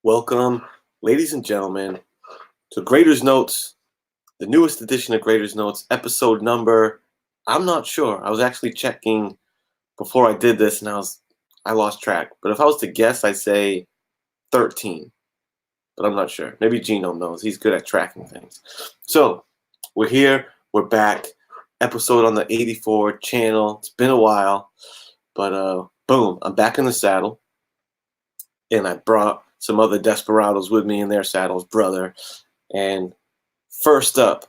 Welcome, ladies and gentlemen, to Grader's Notes, the newest edition of Grader's Notes, episode number. I'm not sure. I was actually checking before I did this, and I lost track. But if I was to guess, I'd say 13. But I'm not sure. Maybe Genome knows. He's good at tracking things. So we're here. We're back. Episode on the 84 channel. It's been a while, but boom, I'm back in the saddle, and I brought some other desperados with me in their saddles, brother. And first up,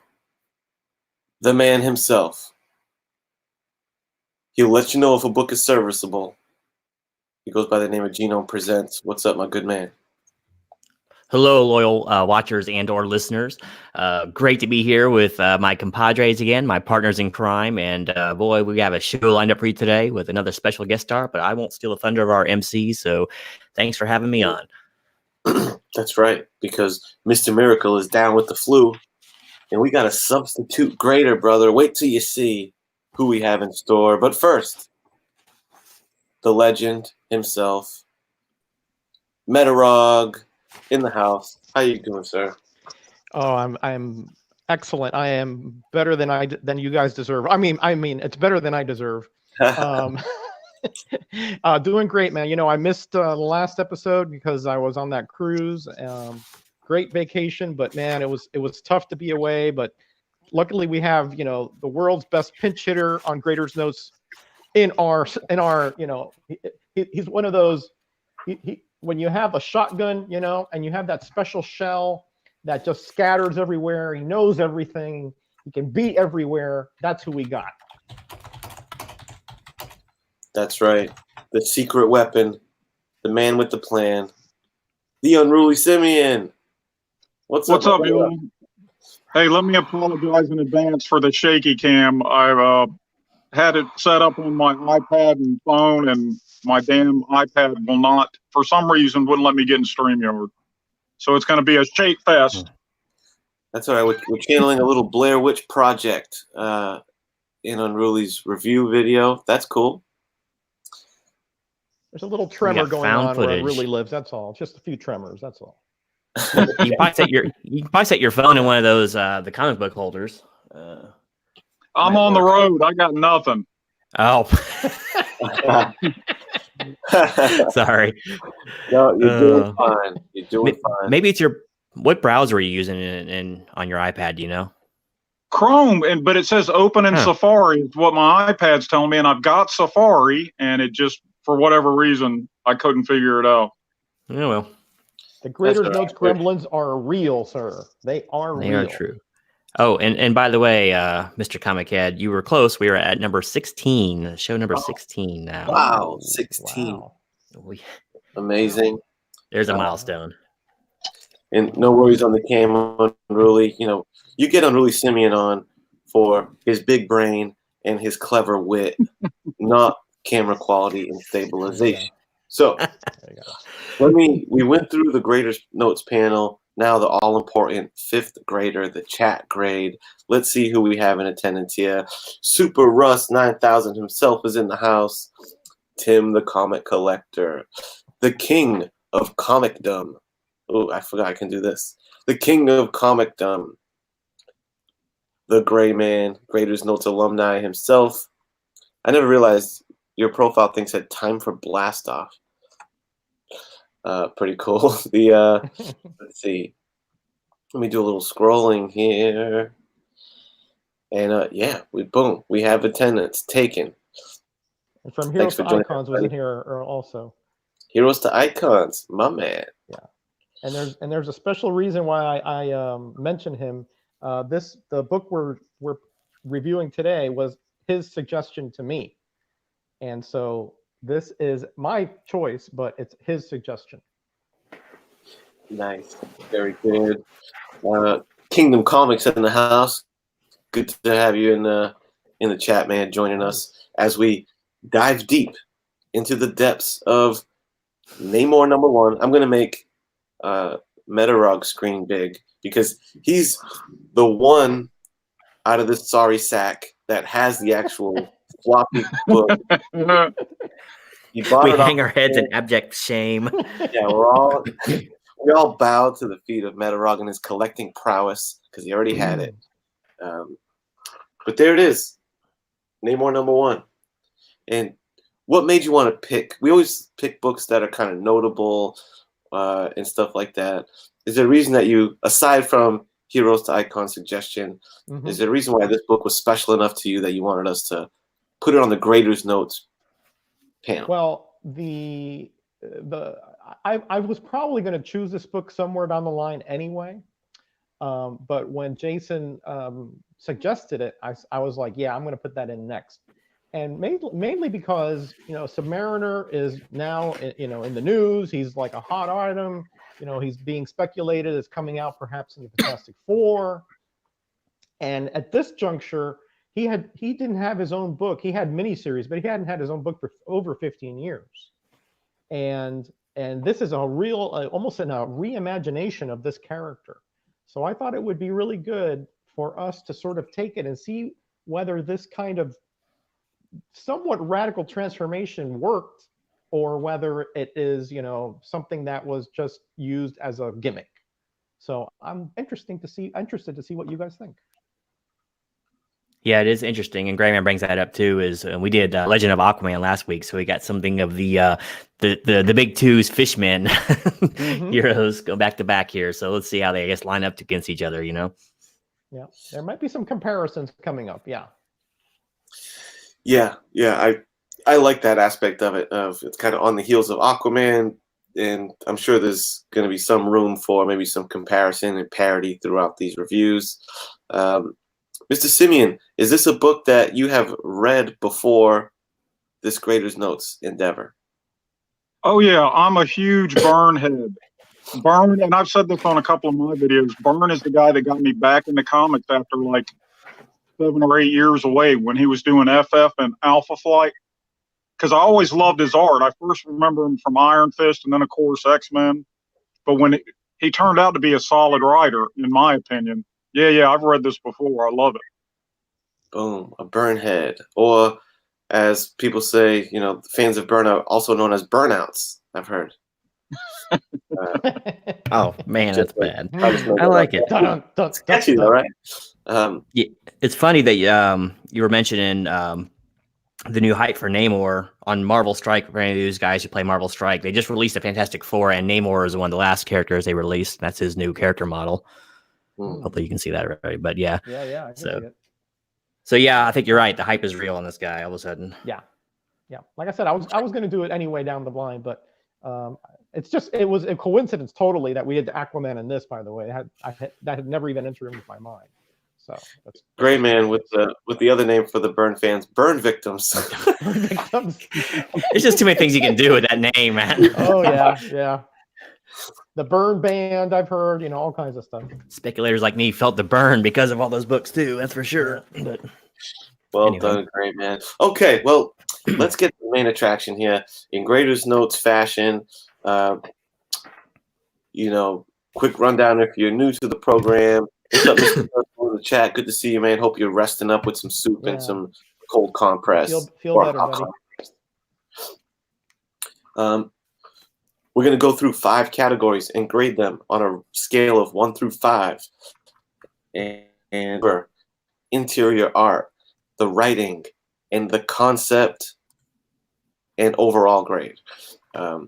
the man himself. He'll let you know if a book is serviceable. He goes by the name of Genome Presents. What's up, my good man? Hello, loyal watchers and or listeners. Great to be here with my compadres again, my partners in crime. And boy, we have a show lined up for you today with another special guest star, but I won't steal the thunder of our MC. So thanks for having me on. That's right, because Mr. Miracle is down with the flu, and we got a substitute grader, brother. Wait till you see who we have in store. But first, the legend himself, Metarog, in the house. How you doing, sir? Oh, I'm excellent. I am better than you guys deserve. I mean, it's better than I deserve. Doing great, man. You know, I missed the last episode because I was on that cruise. Great vacation, but man, it was tough to be away. But luckily, we have the world's best pinch hitter on Grader's Notes in our he's one of those. When you have a shotgun, and you have that special shell that just scatters everywhere. He knows everything. He can be everywhere. That's who we got. That's right. The secret weapon, the man with the plan, the unruly Simeon. What's up, everyone? Hey, let me apologize in advance for the shaky cam. I've had it set up on my iPad and phone, and my damn iPad will not, for some reason, wouldn't let me get in StreamYard. So it's going to be a shake fest. That's all right. We're channeling a little Blair Witch Project in Unruly's review video. That's cool. There's a little tremor going on where it really lives. That's all. Just a few tremors. That's all. You can probably set your phone in one of those the comic book holders. I'm on the road. I got nothing. Oh, sorry. No, you're doing fine. You're doing fine. Maybe it's what browser are you using on your iPad? Do you know? Chrome, but it says open in Safari. Is what my iPad's telling me, and I've got Safari, and it just, for whatever reason, I couldn't figure it out. Oh well. The Grader's Notes gremlins are real, sir. They are real. They are true. Oh, and by the way, Mr. Comic Head, you were close. We were at number 16, show number 16 now. Wow, 16. Wow. Amazing. There's a milestone. And no worries on the cam, Unruly. You get Unruly Simeon on for his big brain and his clever wit, not camera quality and stabilization. So we went through the Grader's Notes panel. Now the all-important fifth grader, the chat grade. Let's see who we have in attendance here. Super Russ 9000 himself is in the house. Tim the Comic Collector. The King of Comicdom. Oh, I forgot I can do this. The King of Comicdom. The Gray Man, Grader's Notes alumni himself. I never realized your profile thing said time for blast off. Pretty cool. Let's see. Let me do a little scrolling here. And we have attendance taken. And from Heroes to Icons was in here also. Heroes to Icons, my man. Yeah. And there's a special reason why I mentioned him. The book we're reviewing today was his suggestion to me. And so this is my choice, but it's his suggestion. Nice. Very good. Kingdom Comics in the house. Good to have you in the chat, man, joining us as we dive deep into the depths of Namor #1. I'm going to make Metarog screen big because he's the one out of this sorry sack that has the actual floppy book. We hang our heads in abject shame. Yeah, we all bowed to the feet of Metarog and his collecting prowess because he already had it. But there it is, Namor #1. And what made you want to pick? We always pick books that are kind of notable and stuff like that. Is there a reason that you, aside from Heroes to Icon suggestion, is there a reason why this book was special enough to you that you wanted us to put it on the Grader'S notes panel? Well, I was probably going to choose this book somewhere down the line anyway. But when Jason suggested it, I was like, yeah, I'm going to put that in next. And mainly because, Submariner is now, in the news. He's like a hot item. He's being speculated as coming out perhaps in the Fantastic Four. And at this juncture, he didn't have his own book. He had miniseries, but he hadn't had his own book for over 15 years. And this is a real, almost a reimagination of this character. So I thought it would be really good for us to sort of take it and see whether this kind of somewhat radical transformation worked, or whether it is, something that was just used as a gimmick. So I'm interested to see what you guys think. Yeah, it is interesting, and Grayman brings that up too. Is we did Legend of Aquaman last week, so we got something of the big two's fishmen heroes go back to back here. So let's see how they, I guess, line up against each other. Yeah, there might be some comparisons coming up. Yeah. I like that aspect of it. Of it's kind of on the heels of Aquaman, and I'm sure there's going to be some room for maybe some comparison and parody throughout these reviews. Mr. Simeon, is this a book that you have read before this Grader'S Notes endeavor? Oh yeah, I'm a huge Byrne head. Byrne, and I've said this on a couple of my videos, Byrne is the guy that got me back into comics after like 7 or 8 years away when he was doing FF and Alpha Flight. Because I always loved his art. I first remember him from Iron Fist and then, of course, X-Men. But when he turned out to be a solid writer, in my opinion. Yeah, I've read this before. I love it. Boom, a Byrne head. Or, as people say, fans of Byrne are also known as burnouts, I've heard. Oh, man, that's bad. I like it. Sketchy, though, right? Yeah, it's funny that you were mentioning the new hype for Namor on Marvel Strike. For any of these guys who play Marvel Strike, they just released a Fantastic Four, and Namor is one of the last characters they released. That's his new character model. Hopefully you can see that right. But yeah. I can see it. So yeah, I think you're right. The hype is real on this guy all of a sudden. Yeah. Like I said, I was going to do it anyway down the line, but it was a coincidence totally that we had Aquaman in this. By the way, that had never even entered into my mind. So that's great, man. With the other name for the Byrne fans, Burn Victims. Burn Victims. There's just too many things you can do with that name, man. Oh yeah. The Burn Band, I've heard, all kinds of stuff. Speculators like me felt the burn because of all those books too. That's for sure. But well done, great man. Okay, well, let's get to the main attraction here in Grader'S Notes fashion. Quick rundown if you're new to the program. What's up, Mr. in the chat? Good to see you, man. Hope you're resting up with some soup and some cold compress. Feel better, buddy. We're going to go through 5 categories and grade them on a scale of 1 through 5. And for interior art, the writing, and the concept, and overall grade. We're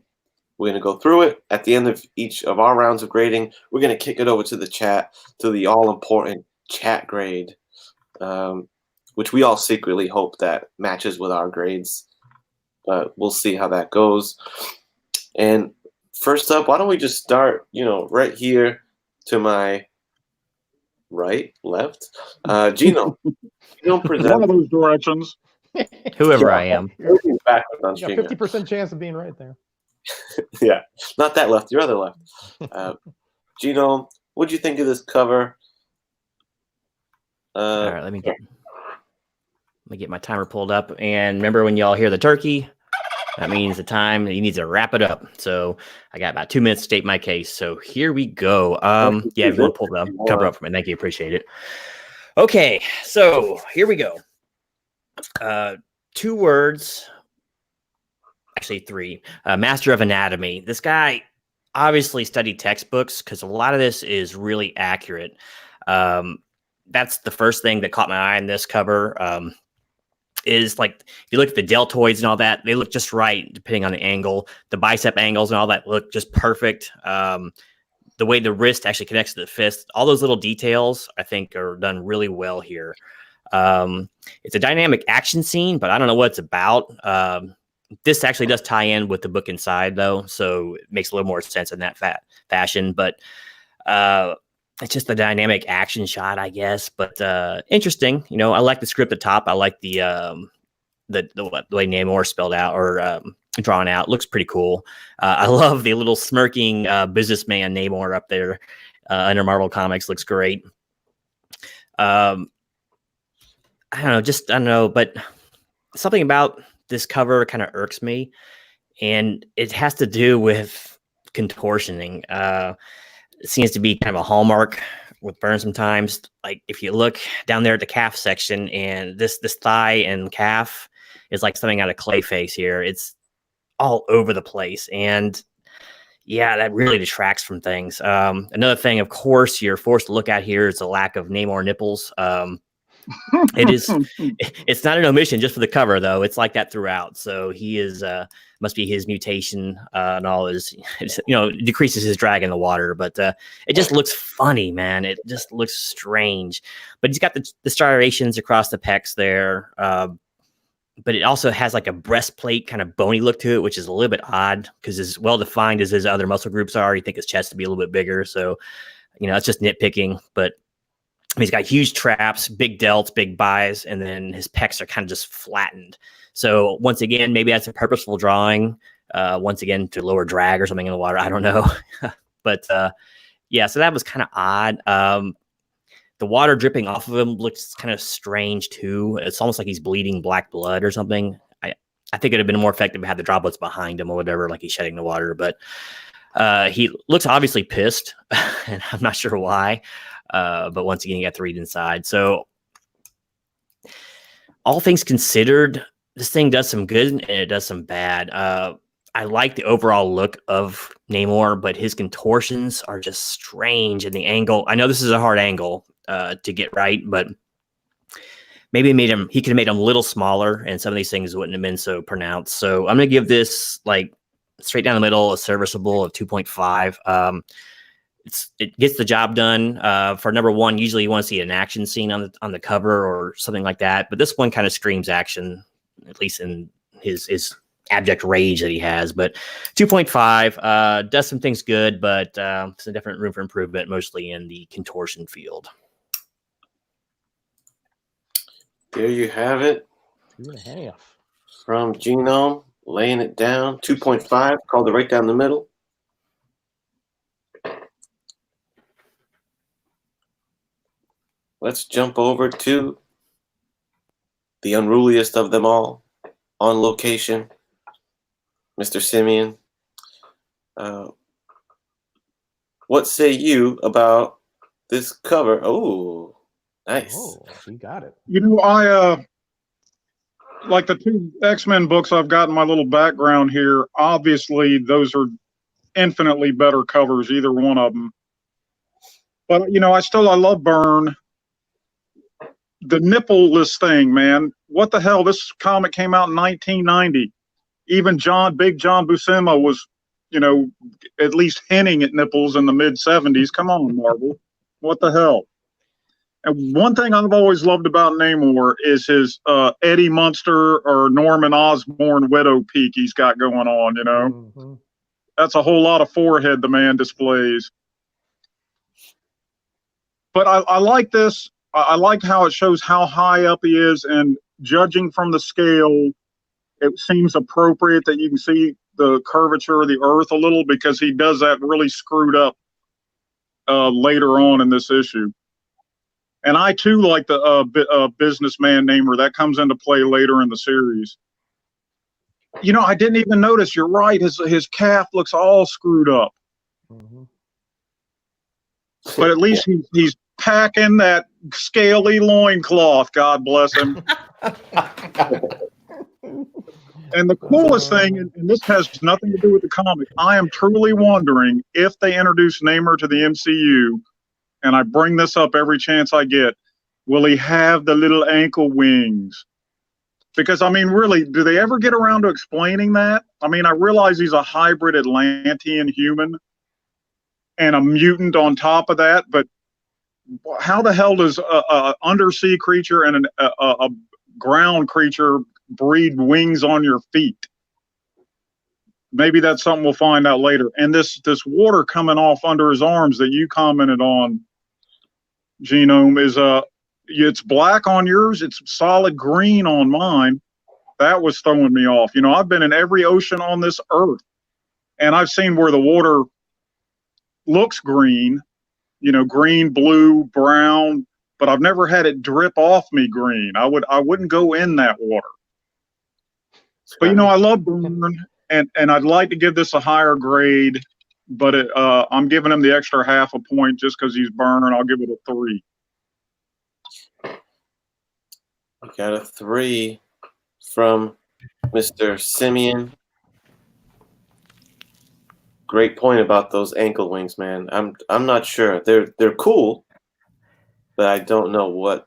going to go through it. At the end of each of our rounds of grading, we're going to kick it over to the chat, to the all-important chat grade, which we all secretly hope that matches with our grades. But we'll see how that goes. And first up, why don't we just start, right here to my left. Gino. One of those directions. Whoever I am. Back on 50% chance of being right there. Yeah, not that left, your other left. Gino, what'd you think of this cover? All right, let me get my timer pulled up. And remember, when y'all hear the turkey, that means the time that you need to wrap it up. So I got about 2 minutes to state my case. So here we go. Yeah, if you want to pull the cover up for me, thank you, appreciate it. Okay, so here we go. 2 words. Actually 3. Master of Anatomy. This guy, obviously studied textbooks because a lot of this is really accurate. That's the first thing that caught my eye in this cover. Is like if you look at the deltoids and all that, they look just right depending on the angle. The bicep angles and all that look just perfect. The way the wrist actually connects to the fist, all those little details, I think, are done really well here. It's a dynamic action scene, but I don't know what it's about. This actually does tie in with the book inside, though, so it makes a little more sense in that fashion. But it's just a dynamic action shot, I guess. But interesting. You know, I like the script at the top. I like the way Namor spelled out or drawn out. Looks pretty cool. I love the little smirking businessman Namor up there under Marvel Comics. Looks great. I don't know, but something about this cover kind of irks me, and it has to do with contortioning. It seems to be kind of a hallmark with Byrne sometimes. Like if you look down there at the calf section, and this thigh and calf is like something out of Clayface here. It's all over the place, and yeah, that really detracts from things. Another thing, of course, you're forced to look at here is the lack of Namor nipples. It's not an omission just for the cover, though. It's like that throughout. So he is must be his mutation and all his, decreases his drag in the water. But it just looks funny, man. It just looks strange. But he's got the striations across the pecs there. But it also has like a breastplate kind of bony look to it, which is a little bit odd because as well defined as his other muscle groups are, you think his chest would be a little bit bigger. So, it's just nitpicking. But he's got huge traps, big delts, big buys, and then his pecs are kind of just flattened. So once again, maybe that's a purposeful drawing. Once again, to lower drag or something in the water. I don't know. But yeah, so that was kind of odd. The water dripping off of him looks kind of strange too. It's almost like he's bleeding black blood or something. I think it'd have been more effective to have the droplets behind him or whatever, like he's shedding the water. But he looks obviously pissed, and I'm not sure why. But once again, you got to read inside. So all things considered, this thing does some good and it does some bad. I like the overall look of Namor, but his contortions are just strange. And the angle, I know this is a hard angle to get right, but maybe he could have made him a little smaller and some of these things wouldn't have been so pronounced. So I'm going to give this like straight down the middle, a serviceable of 2.5. It gets the job done. For number one, usually you want to see an action scene on the cover or something like that. But this one kind of screams action, at least in his abject rage that he has. But 2.5 does some things good, but it's a different room for improvement, mostly in the contortion field. There you have it. 2.5. From Genome, laying it down. 2.5, called it right down the middle. Let's jump over to the unruliest of them all, on location, Mr. Simeon. What say you about this cover? Oh, nice. Oh, you got it. I like the two X-Men books I've got in my little background here. Obviously, those are infinitely better covers, either one of them. But I love Byrne. The nippleless thing, man. What the hell? This comic came out in 1990. Even Big John Buscema was, at least hinting at nipples in the mid 70s. Come on, Marvel. What the hell? And one thing I've always loved about Namor is his Eddie Munster or Norman Osborn widow peak he's got going on, Mm-hmm. That's a whole lot of forehead the man displays. But I like this. I like how it shows how high up he is, and judging from the scale, it seems appropriate that you can see the curvature of the Earth a little because he does that really screwed up later on in this issue. And I too like the businessman Namor that comes into play later in the series. I didn't even notice. You're right. His calf looks all screwed up. Mm-hmm. But at least he's packing that scaly loincloth. God bless him. And the coolest thing, and this has nothing to do with the comic, I am truly wondering if they introduce Namor to the MCU, and I bring this up every chance I get, will he have the little ankle wings? Because, I mean, really, do they ever get around to explaining that? I mean, I realize he's a hybrid Atlantean human and a mutant on top of that, but how the hell does a undersea creature and a ground creature breed wings on your feet? Maybe that's something we'll find out later. And this water coming off under his arms that you commented on, Genome, is it's black on yours. It's solid green on mine. That was throwing me off. You know, I've been in every ocean on this earth, and I've seen where the water looks green, you know, green, blue, brown, but I've never had it drip off me green. I wouldn't go in that water. But you know, I love Burn, and I'd like to give this a higher grade, but I'm giving him the extra half a point just because he's Burn. I'll give it a 3. I got a 3 from Mr. Simeon. Great point about those ankle wings, man. I'm not sure. They're cool, but I don't know what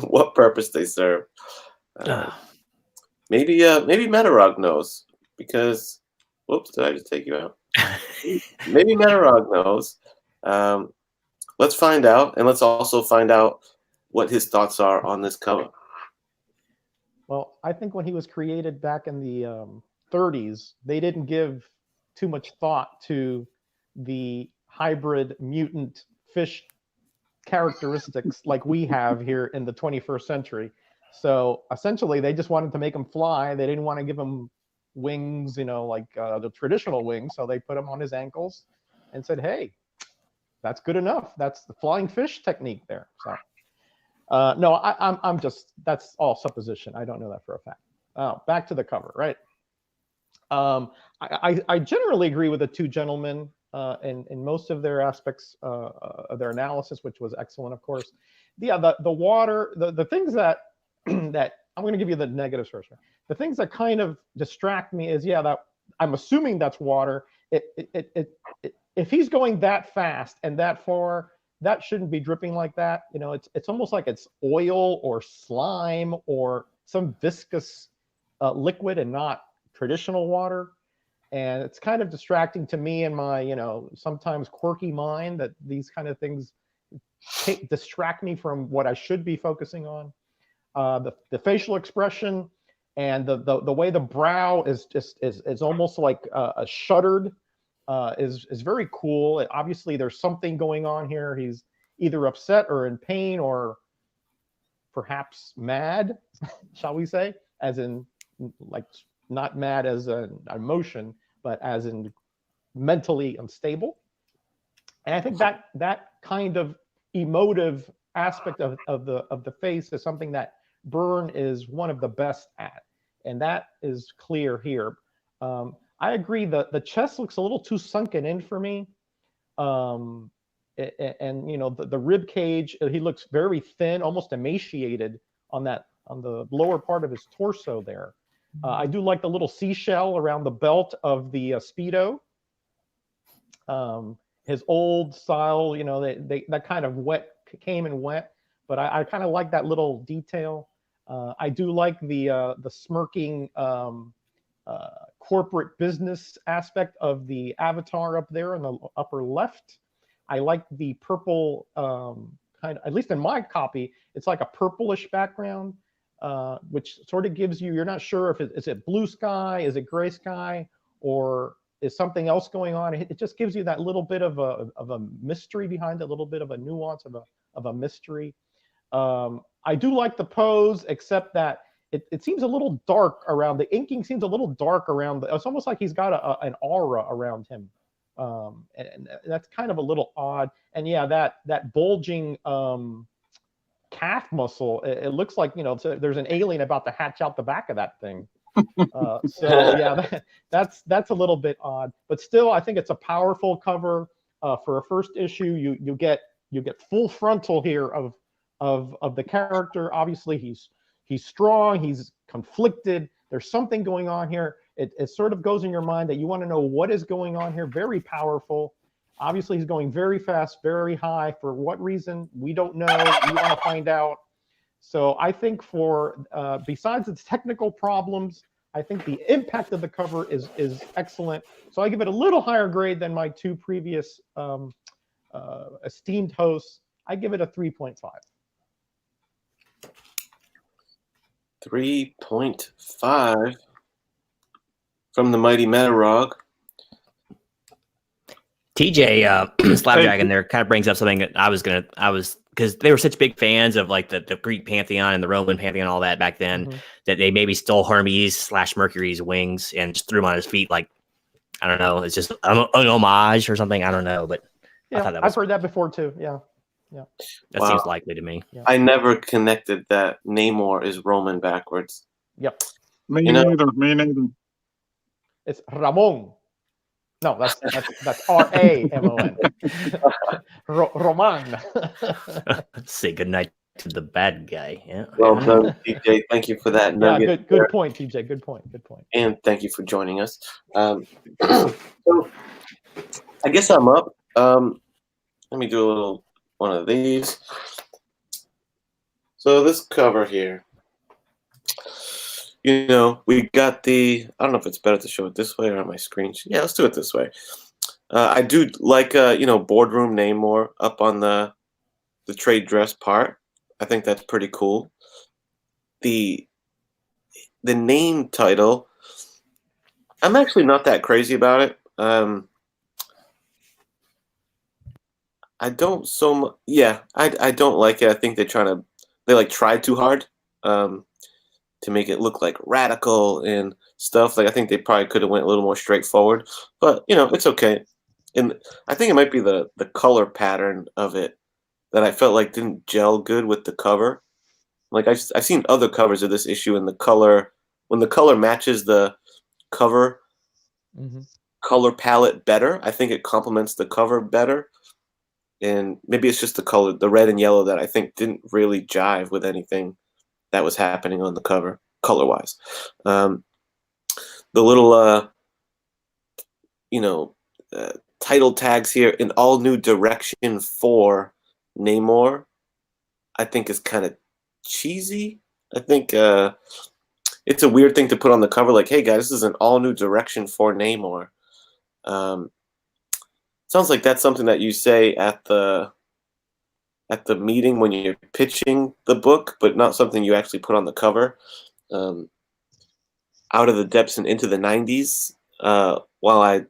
what purpose they serve. Maybe Metarog knows, because whoops, did I just take you out? Maybe Metarog knows. Let's find out, and let's also find out what his thoughts are on this cover. Well, I think when he was created back in the 30s, they didn't give too much thought to the hybrid mutant fish characteristics like we have here in the 21st century. So essentially, they just wanted to make him fly. They didn't want to give him wings, you know, like the traditional wings. So they put him on his ankles and said, hey, that's good enough. That's the flying fish technique there. So no, I'm just, that's all supposition. I don't know that for a fact. Back to the cover, right? I generally agree with the two gentlemen in most of their aspects of their analysis, which was excellent, of course. Yeah, the water, the things that that I'm going to give you the negatives first. Right? The things that kind of distract me is, yeah, that I'm assuming that's water. If he's going that fast and that far, that shouldn't be dripping like that. You know, it's almost like it's oil or slime or some viscous liquid and not traditional water. And it's kind of distracting to me in my, you know, sometimes quirky mind that these kind of things distract me from what I should be focusing on. The facial expression and the way the brow is almost like shuttered is very cool. Obviously, there's something going on here. He's either upset or in pain or perhaps mad, shall we say, as in like not mad as an emotion, but as in mentally unstable. And I think that kind of emotive aspect of the face is something that Byrne is one of the best at, and that is clear here. I agree that the chest looks a little too sunken in for me, and you know the rib cage. He looks very thin, almost emaciated on the lower part of his torso there. I do like the little seashell around the belt of the Speedo. His old style, you know, that kind of came and went, but I kind of like that little detail. I do like the smirking corporate business aspect of the avatar up there in the upper left. I like the purple kind of, at least in my copy, it's like a purplish background, which sort of gives you, you're not sure if is it blue sky, is it gray sky, or is something else going on. It just gives you that little bit of a mystery behind it, a little bit of a nuance of a mystery. I do like the pose, except that it seems a little dark around, the inking seems a little dark around, it's almost like he's got an aura around him. And that's kind of a little odd. And yeah, that bulging calf muscle, it looks like, you know, there's an alien about to hatch out the back of that thing. So yeah, that's a little bit odd, but still, I think it's a powerful cover for a first issue. You get full frontal here of the character. Obviously, he's strong, he's conflicted, There's something going on here. It sort of goes in your mind that you want to know what is going on here. Very powerful. Obviously, he's going very fast, very high. For what reason? We don't know. We want to find out. So I think for, besides its technical problems, I think the impact of the cover is excellent. So I give it a little higher grade than my two previous esteemed hosts. I give it a 3.5. 3.5 from the mighty Metarog. TJ Slapjack in there kind of brings up something that I was because they were such big fans of like the Greek pantheon and the Roman pantheon, all that back then, that they maybe stole Hermes / Mercury's wings and just threw him on his feet. Like, I don't know, it's just an homage or something. I don't know, but yeah, I thought that was, I've heard that before too. Yeah, that seems likely to me. Yeah. I never connected that Namor is Roman backwards. Yep. Me neither. Me neither. It's Ramon. No, that's R-A-M-O-N. Roman. Say goodnight to the bad guy. Yeah. Well done, TJ. Thank you for that Yeah, nugget. good point, TJ. Good point. And thank you for joining us. So I guess I'm up. Let me do a little one of these. So this cover here, you know, we got the, I don't know if it's better to show it this way or on my screen. Yeah, let's do it this way. I do like, you know, boardroom Namor up on the trade dress part. I think that's pretty cool. The name title, I'm actually not that crazy about it. I don't so much. Yeah, I don't like it. I think they try too hard to make it look like radical and stuff. Like, I think they probably could have went a little more straightforward, but you know, it's okay. And I think it might be the color pattern of it that I felt like didn't gel good with the cover. Like I've seen other covers of this issue, and the color, when the color matches the cover color palette better, I think it complements the cover better. And maybe it's just the color, the red and yellow, that I think didn't really jive with anything that was happening on the cover, color-wise. The little, you know, title tags here, "An all new direction for Namor," I think is kind of cheesy. I think it's a weird thing to put on the cover, like, "Hey guys, this is an all new direction for Namor." Sounds like that's something that you say at the meeting when you're pitching the book, but not something you actually put on the cover. Out of the depths and into the 90s. While I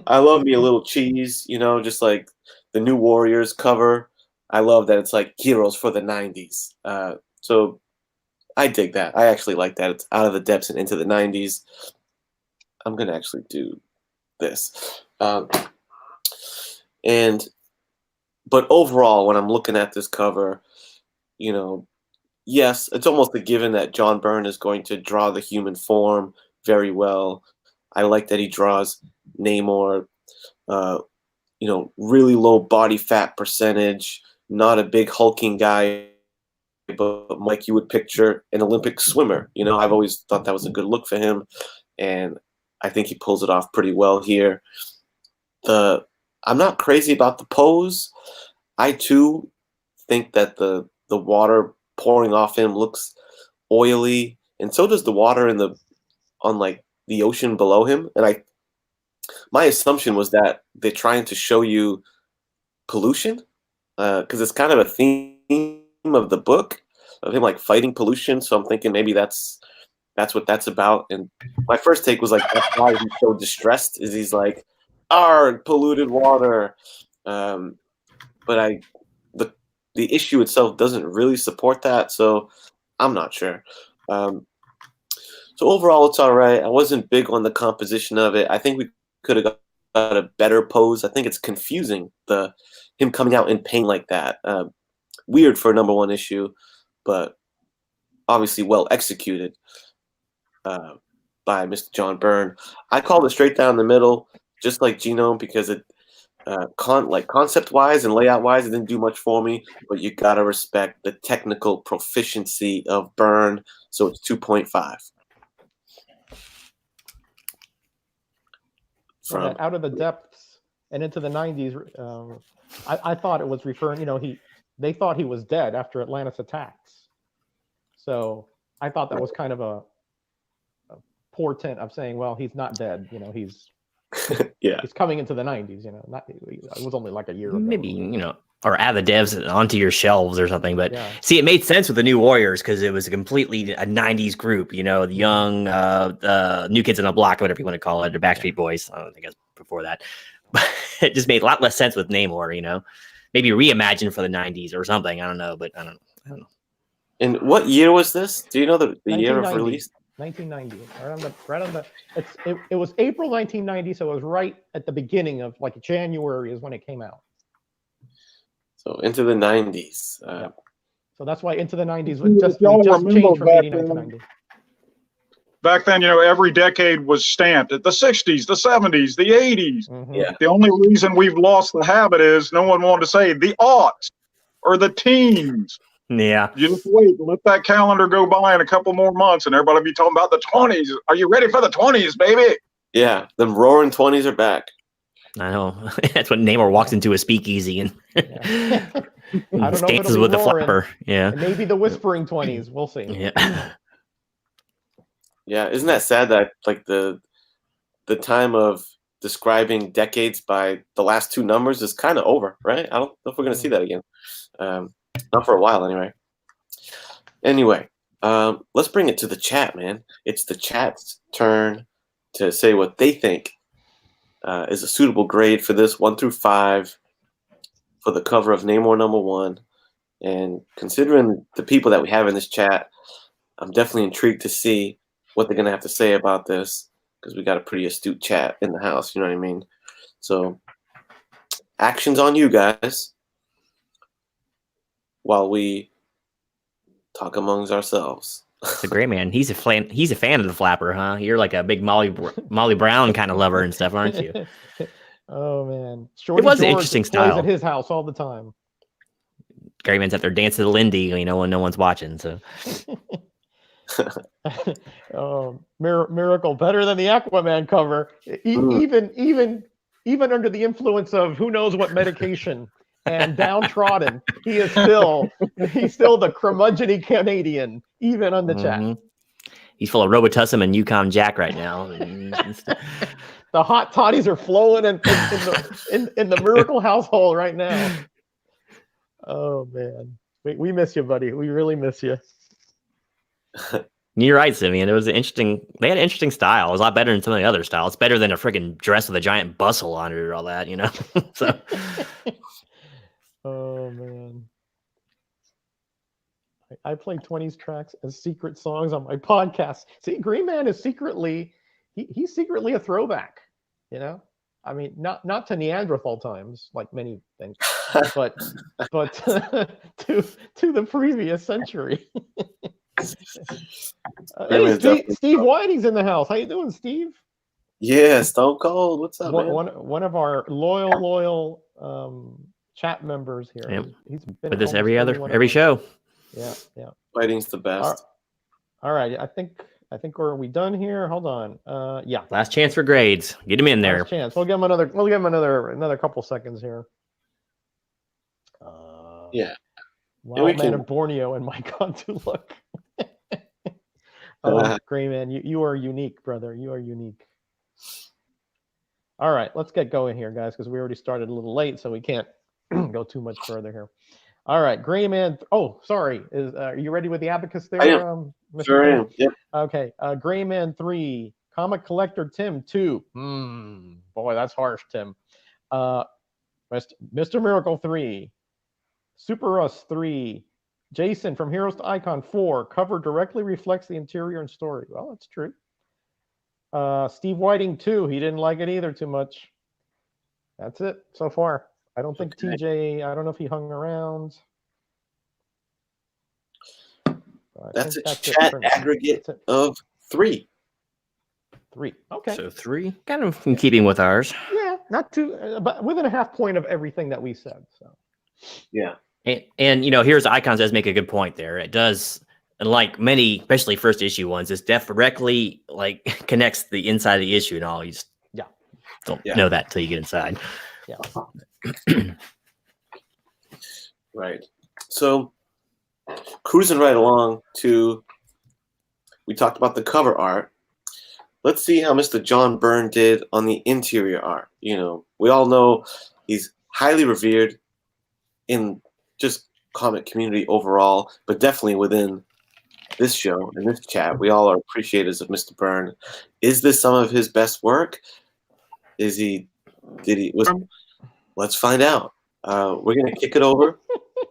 I love me a little cheese, you know, just like the New Warriors cover. I love that it's like heroes for the 90s. So I dig that. I actually like that. It's out of the depths and into the 90s. I'm gonna actually do this. But overall, when I'm looking at this cover, you know, yes, it's almost a given that John Byrne is going to draw the human form very well. I like that he draws Namor, you know, really low body fat percentage, not a big hulking guy, but like you would picture an Olympic swimmer. You know, I've always thought that was a good look for him, and I think he pulls it off pretty well here. I'm not crazy about the pose. I too think that the water pouring off him looks oily, and so does the water on like the ocean below him. And my assumption was that they're trying to show you pollution, because it's kind of a theme of the book of him like fighting pollution. So I'm thinking maybe that's what that's about. And my first take was like, that's why he's so distressed, is he's like, polluted water. But the issue itself doesn't really support that, so I'm not sure. So overall, it's all right. I wasn't big on the composition of it. I think we could have got a better pose. I think it's confusing, him coming out in pain like that. Weird for a #1 issue, but obviously well executed by Mr. John Byrne. I called it straight down the middle, just like Genome, because it concept-wise and layout-wise, it didn't do much for me, but you gotta respect the technical proficiency of Byrne, so it's 2.5. from. Out of the depths and into the 90s. I thought it was referring. They thought he was dead after Atlantis attacks. So I thought that was kind of a portent of saying, well, he's not dead. He's he's coming into the 90s. It was only like a year ago. Maybe or add the devs onto your shelves or something. But see, it made sense with the New Warriors because it was a completely a 90s group, the young New Kids on the Block, whatever you want to call it, the Backstreet Boys. I guess before that. But it just made a lot less sense with Namor, maybe reimagined for the 90s or something. I don't know, but I don't know. And what year was this? Do you know the year of release? 1990. Right on the. It was April 1990, so it was right at the beginning of like January is when it came out. So into the 90s. So that's why into the 90s was just changed from 89 to 90. Back then, every decade was stamped at the 60s, the 70s, the 80s. Mm-hmm. Yeah. The only reason we've lost the habit is no one wanted to say the aughts or the teens. Yeah. You just wait, let that calendar go by in a couple more months, and everybody be talking about the 20s. Are you ready for the 20s, baby? Yeah, the roaring 20s are back. I know. That's when Namor walks into a speakeasy and dances with the flapper. Yeah. Maybe the whispering 20s. We'll see. Yeah. Yeah, isn't that sad that like the time of describing decades by the last two numbers is kind of over, right? I don't know if we're going to see that again. Not for a while, anyway. Anyway, let's bring it to the chat, man. It's the chat's turn to say what they think is a suitable grade for this 1 through 5 for the cover of Namor #1. And considering the people that we have in this chat, I'm definitely intrigued to see what they're going to have to say about this because we got a pretty astute chat in the house. You know what I mean? So actions on you guys while we talk amongst ourselves. The Gray Man, he's a fan of the flapper, huh? You're like a big Molly Brown kind of lover and stuff, aren't you? Oh man, it was an interesting style at his house all the time. Gray Man's out there dancing to Lindy, when no one's watching. So, Miracle better than the Aquaman cover, even under the influence of who knows what medication and downtrodden, he's still the curmudgeon Canadian, even on the chat. He's full of Robitussin and Yukon Jack right now. The hot toddies are flowing in the Miracle household right now. Oh man, we miss you, buddy. We really miss you. You're right, Simeon. It was interesting. They had an interesting style. It was a lot better than some of the other styles. It's better than a freaking dress with a giant bustle on it or all that, So. Oh man. I play 20s tracks as secret songs on my podcast. See, Green Man is he's secretly a throwback, I mean, not to Neanderthal times, like many things, but to the previous century. Hey, Steve Whiting's in the house. How you doing, Steve? Yeah, Stone Cold. What's up, man? One of our loyal chat members here. Yep. He's been with us every show. Yeah. Whiting's the best. All right. I think are we done here? Hold on. Yeah. Last chance for grades. Get him in there. Last chance. We'll give him another couple seconds here. Yeah. Wild Man of Borneo and my God to look. Gray Man, you are unique, brother. You are unique. All right, let's get going here, guys, because we already started a little late, so we can't go too much further here. All right, Gray Man. Oh, sorry. Are you ready with the abacus there? I am. Mr. Sure am. Yep. Okay. Gray Man 3, Comic Collector Tim 2. Boy, that's harsh, Tim. Mr. Miracle 3, Super Russ 3, Jason from Heroes to Icon 4. Cover directly reflects the interior and story. Well, that's true. Steve Whiting 2. He didn't like it either too much. That's it so far. I don't think TJ, I don't know if he hung around. That's a chat aggregate of 3. 3. Okay. So 3, kind of in keeping with ours. Yeah, not too, but within a half point of everything that we said. So. Yeah. And Here's the Icons does make a good point there. It does, and like many, especially first issue ones, this directly connects the inside of the issue and all. don't know that till you get inside. Yeah. Right. So cruising right along we talked about the cover art. Let's see how Mr. John Byrne did on the interior art. We all know he's highly revered in just comic community overall, but definitely within this show and this chat, we all are appreciators of Mr. Byrne. Is this some of his best work? Let's find out. We're gonna kick it over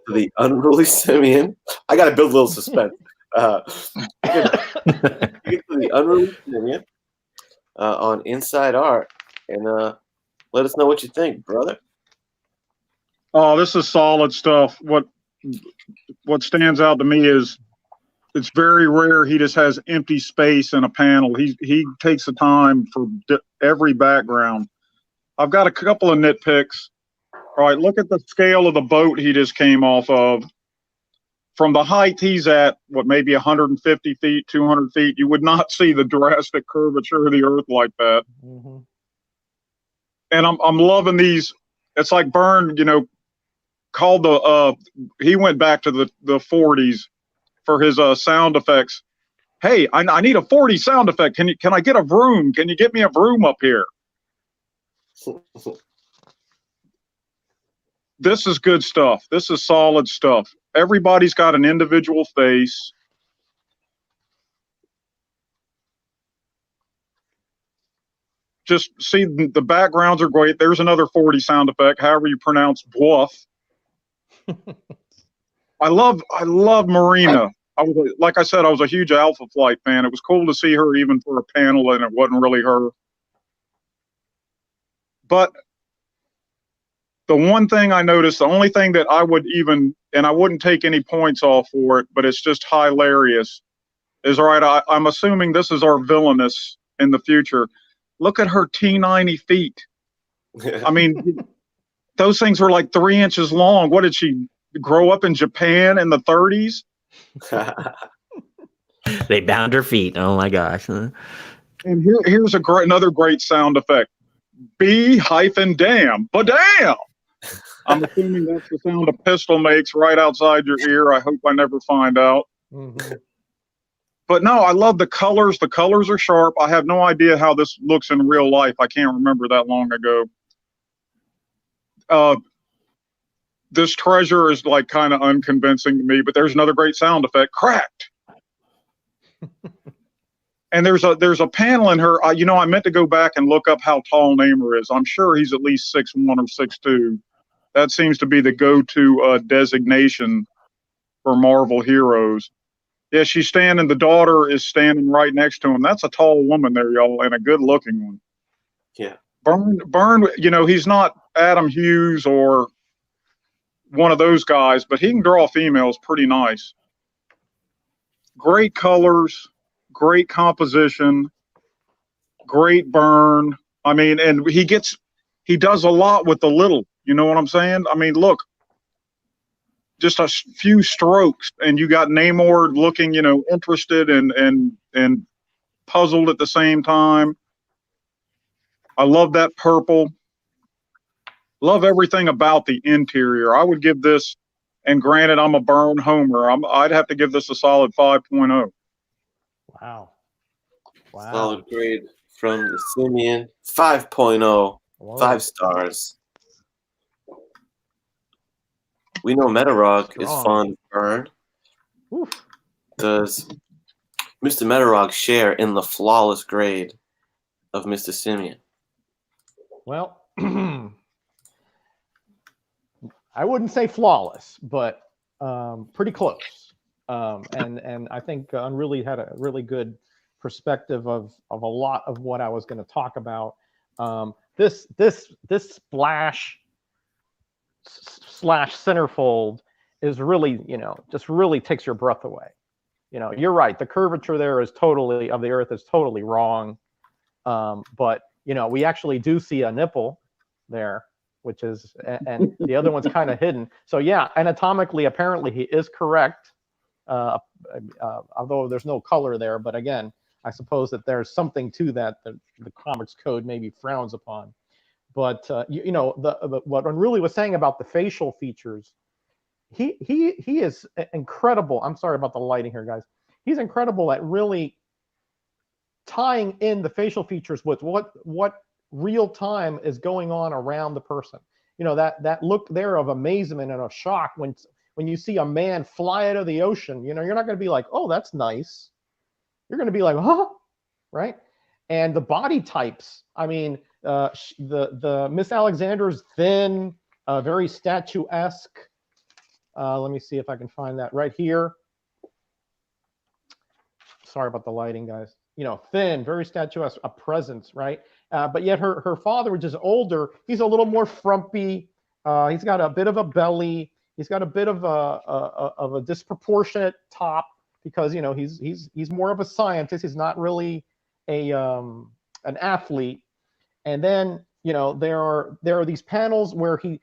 to the unruly simian. I gotta build a little suspense. Kick it to the unruly simian on Inside Art, and let us know what you think, brother. Oh, this is solid stuff. What stands out to me is it's very rare he just has empty space in a panel. He takes the time for every background. I've got a couple of nitpicks. All right, look at the scale of the boat he just came off of. From the height he's at, maybe 150 feet, 200 feet, you would not see the drastic curvature of the earth like that. Mm-hmm. And I'm loving these. It's like Byrne, called he went back to the 40s for his sound effects. Hey, I need a 40 sound effect. Can I get a broom? Can you get me a broom up here? This is good stuff. This is solid stuff. Everybody's got an individual face. Just see the backgrounds are great. There's another 40 sound effect, however you pronounce bluff. I love Marina. Like I said, I was a huge Alpha Flight fan. It was cool to see her even for a panel, and it wasn't really her. But the one thing I noticed, the only thing that I wouldn't take any points off for it, but it's just hilarious, is all right, I'm assuming this is our villainess in the future. Look at her T90 feet. I mean, those things were like 3 inches long. What did she grow up in Japan in the 30s? They bound her feet. Oh my gosh. And here's another great sound effect. B-damn, ba-damn. I'm assuming that's the sound a pistol makes right outside your ear. I hope I never find out. Mm-hmm. But no, I love the colors. The colors are sharp. I have no idea how this looks in real life. I can't remember that long ago. This treasure is like kind of unconvincing to me, but there's another great sound effect. Cracked. And there's a panel in her. I meant to go back and look up how tall Namor is. I'm sure he's at least 6'1" or 6'2". That seems to be the go-to designation for Marvel heroes. Yeah, the daughter is standing right next to him. That's a tall woman there, y'all, and a good-looking one. Yeah. Byrne, he's not Adam Hughes or one of those guys, but he can draw females pretty nice. Great colors, great composition, great Byrne. I mean, and he does a lot with the little. You know what I'm saying? I mean, look, just a few strokes, and you got Namor looking, interested and puzzled at the same time. I love that purple. Love everything about the interior. I would give this, and granted, I'm a Byrne homer. I'd have to give this a solid 5.0. Wow. Solid grade from the Simian. 5.0. Whoa. 5 stars. We know Metarog is fond of Byrne. Oof. Does Mr. Metarog share in the flawless grade of Mr. Simian? Well, I wouldn't say flawless, but pretty close. And I think Unruly had a really good perspective of a lot of what I was going to talk about. This splash / centerfold is really, just really takes your breath away. You're right. The curvature there of the earth is totally wrong. But we actually do see a nipple there, which is, and the other one's kind of hidden. So yeah, anatomically, apparently he is correct. Although there's no color there, but again, I suppose that there's something to that the comics code maybe frowns upon. But you know, what Unruly was saying about the facial features, he is incredible. I'm sorry about the lighting here, guys. He's incredible at really tying in the facial features with what real time is going on around the person. You know, that look there of amazement and of shock when you see a man fly out of the ocean. You know, you're not going to be like, oh, that's nice. You're going to be like, huh, right? And the body types. I mean, the Miss Alexander's thin, very statuesque. Let me see if I can find that right here. Sorry about the lighting, guys. You know, thin, very statuesque, a presence, right? But yet her father, which is older, he's a little more frumpy. He's got a bit of a belly. He's got a bit of a disproportionate top because, you know, he's more of a scientist. He's not really an athlete. And then, you know, there are these panels where he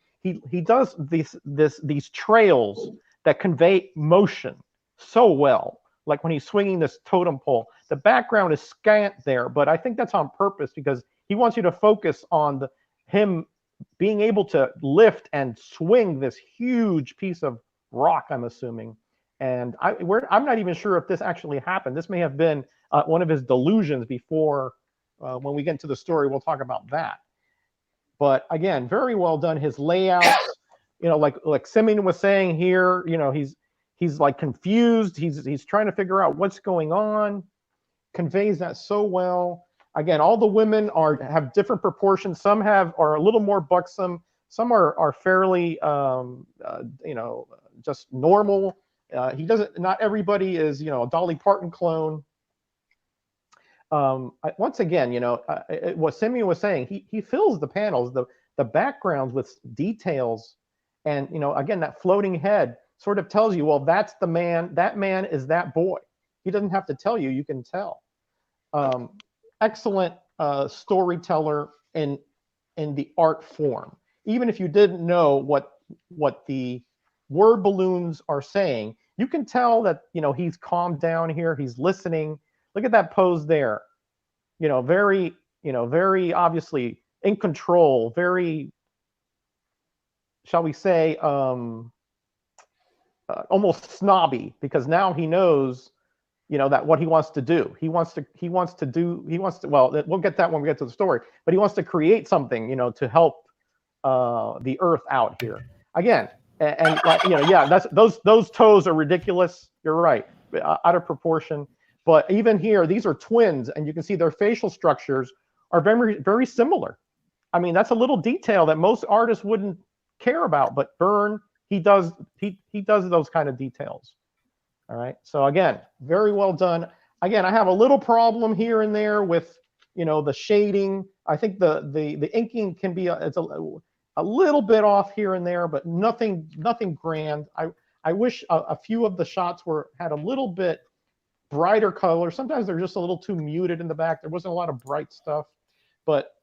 does these trails that convey motion so well. Like when he's swinging this totem pole, the background is scant there, but I think that's on purpose because he wants you to focus on him being able to lift and swing this huge piece of rock, I'm assuming. And I'm not even sure if this actually happened. This may have been one of his delusions before. When we get into the story, we'll talk about that. But again, very well done. His layouts, you know, like Simeon was saying here, you know, he's like confused. He's trying to figure out what's going on. Conveys that so well. Again, all the women have different proportions. Some are a little more buxom. Some are fairly, you know, just normal. He doesn't. Not everybody is, you know, a Dolly Parton clone. Once again, you know, what Simeon was saying, he fills the panels, the backgrounds with details, and, you know, again, that floating head sort of tells you, well, that's the man. That man is that boy. He doesn't have to tell you. You can tell. Excellent storyteller in the art form. Even if you didn't know what the word balloons are saying, you can tell that, you know, he's calmed down here. He's listening. Look at that pose there. You know, very obviously in control. Very, shall we say, almost snobby, because now he knows, you know, that what he wants to do. Well, we'll get that when we get to the story, but he wants to create something, you know, to help the Earth out here. Again, and you know, yeah, those toes are ridiculous. You're right, out of proportion. But even here, these are twins, and you can see their facial structures are very, very similar. I mean, that's a little detail that most artists wouldn't care about, but Byrne, he does those kind of details. All right. So again, very well done. Again, I have a little problem here and there with, you know, the shading. I think the inking can be it's a little bit off here and there, but nothing grand. I wish a few of the shots had a little bit brighter color. Sometimes they're just a little too muted in the back. There wasn't a lot of bright stuff, but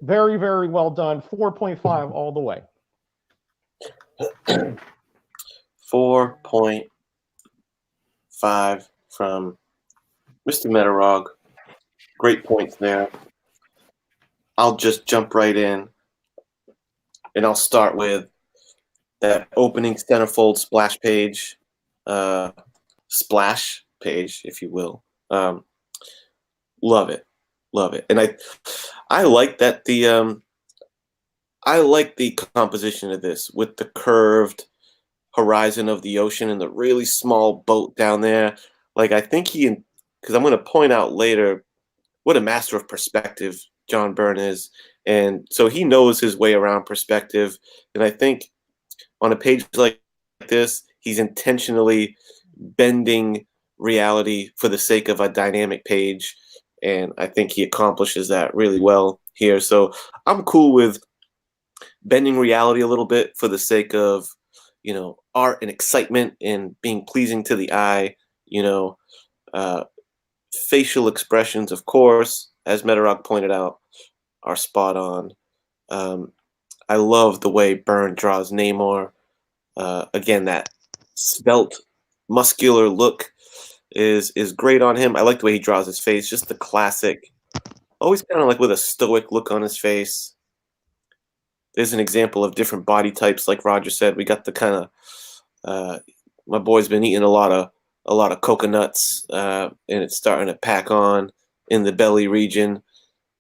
very, very well done. 4.5 all the way. 4.5 from Mr. Metarog. Great points there. I'll just jump right in, and I'll start with that opening centerfold splash page, if you will. Love it, and I like that I like the composition of this with the curved horizon of the ocean and the really small boat down there. Like, I think because I'm going to point out later what a master of perspective John Byrne is, and so he knows his way around perspective. And I think on a page like this, he's intentionally bending reality for the sake of a dynamic page, and I think he accomplishes that really well here. So I'm cool with bending reality a little bit for the sake of, you know, art and excitement and being pleasing to the eye. You know, facial expressions, of course, as Metarog pointed out, are spot on. I love the way Byrne draws Namor. Again, that svelte, muscular look is great on him. I like the way he draws his face, just the classic, always kind of like with a stoic look on his face. there's an example of different body types. Like Roger said, we got the kind of my boy's been eating a lot of coconuts, and it's starting to pack on in the belly region.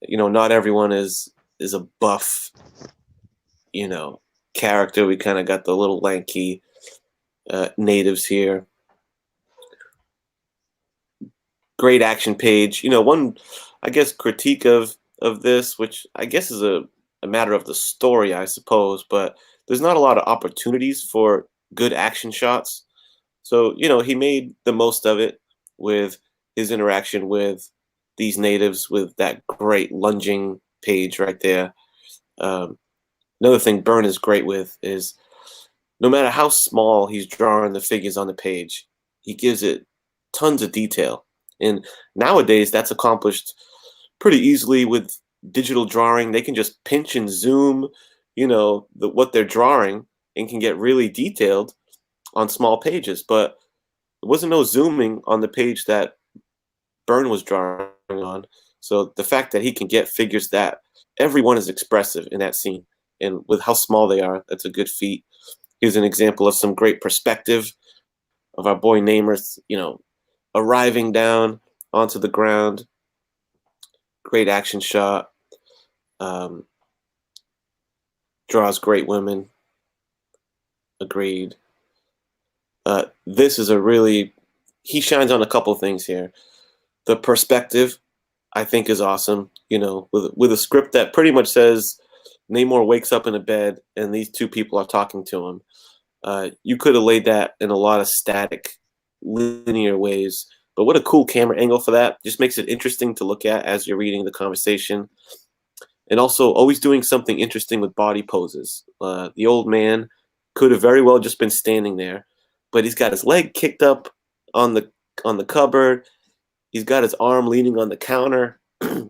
Not everyone is a buff, character. We kind of got the little lanky natives here. Great action page. One, I guess, critique of this, which I guess is a matter of the story, I suppose, but there's not a lot of opportunities for good action shots. So, he made the most of it with his interaction with these natives with that great lunging page right there. Another thing Byrne is great with is no matter how small he's drawing the figures on the page, he gives it tons of detail. And nowadays, that's accomplished pretty easily with digital drawing. They can just pinch and zoom, what they're drawing, and can get really detailed on small pages. But there wasn't no zooming on the page that Byrne was drawing on. So the fact that he can get figures that everyone is expressive in that scene, and with how small they are, that's a good feat. Here's an example of some great perspective of our boy Namor, arriving down onto the ground. Great action shot. Draws great women. Agreed. This is he shines on a couple things here. The perspective, I think, is awesome. With a script that pretty much says Namor wakes up in a bed and these two people are talking to him. You could have laid that in a lot of static, linear ways. But what a cool camera angle for that. Just makes it interesting to look at as you're reading the conversation. And also always doing something interesting with body poses. The old man could have very well just been standing there, but he's got his leg kicked up on the cupboard. He's got his arm leaning on the counter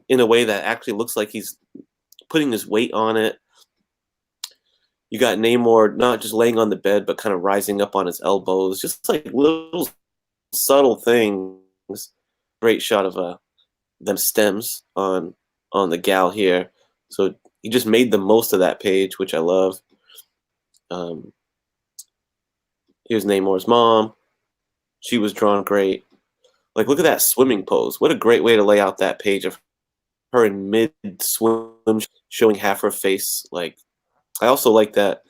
in a way that actually looks like he's putting his weight on it. You got Namor not just laying on the bed, but kind of rising up on his elbows. Just like little subtle things. Great shot of them stems on the gal here. So he just made the most of that page, which I love. Here's Namor's mom. She was drawn great. Like, look at that swimming pose. What a great way to lay out that page of her in mid-swim, showing half her face. Like, I also like that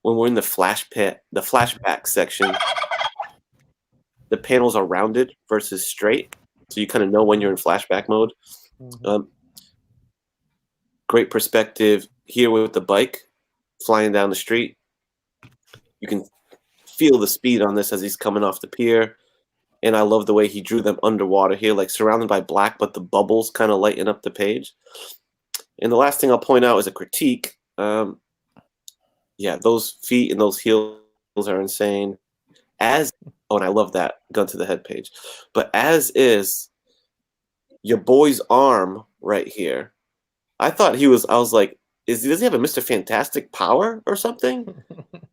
when we're in the flashback section, the panels are rounded versus straight, so you kind of know when you're in flashback mode. Mm-hmm. Great perspective here with the bike flying down the street. You can feel the speed on this as he's coming off the pier. And I love the way he drew them underwater here, like surrounded by black, but the bubbles kind of lighten up the page. And the last thing I'll point out is a critique. Yeah, those feet and those heels are insane. And I love that gun to the head page. But as is your boy's arm right here, I was like, does he have a Mr. Fantastic power or something?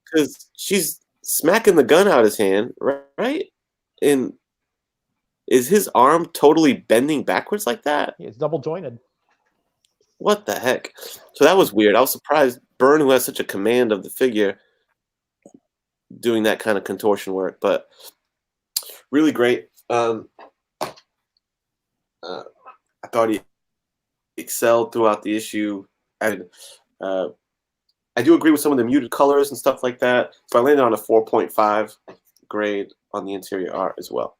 Because she's smacking the gun out his hand, right? And is his arm totally bending backwards like that? It's double jointed. What the heck? So that was weird. I was surprised Byrne, who has such a command of the figure, doing that kind of contortion work, but really great. I thought he excelled throughout the issue. I do agree with some of the muted colors and stuff like that. So I landed on a 4.5 grade on the interior art as well.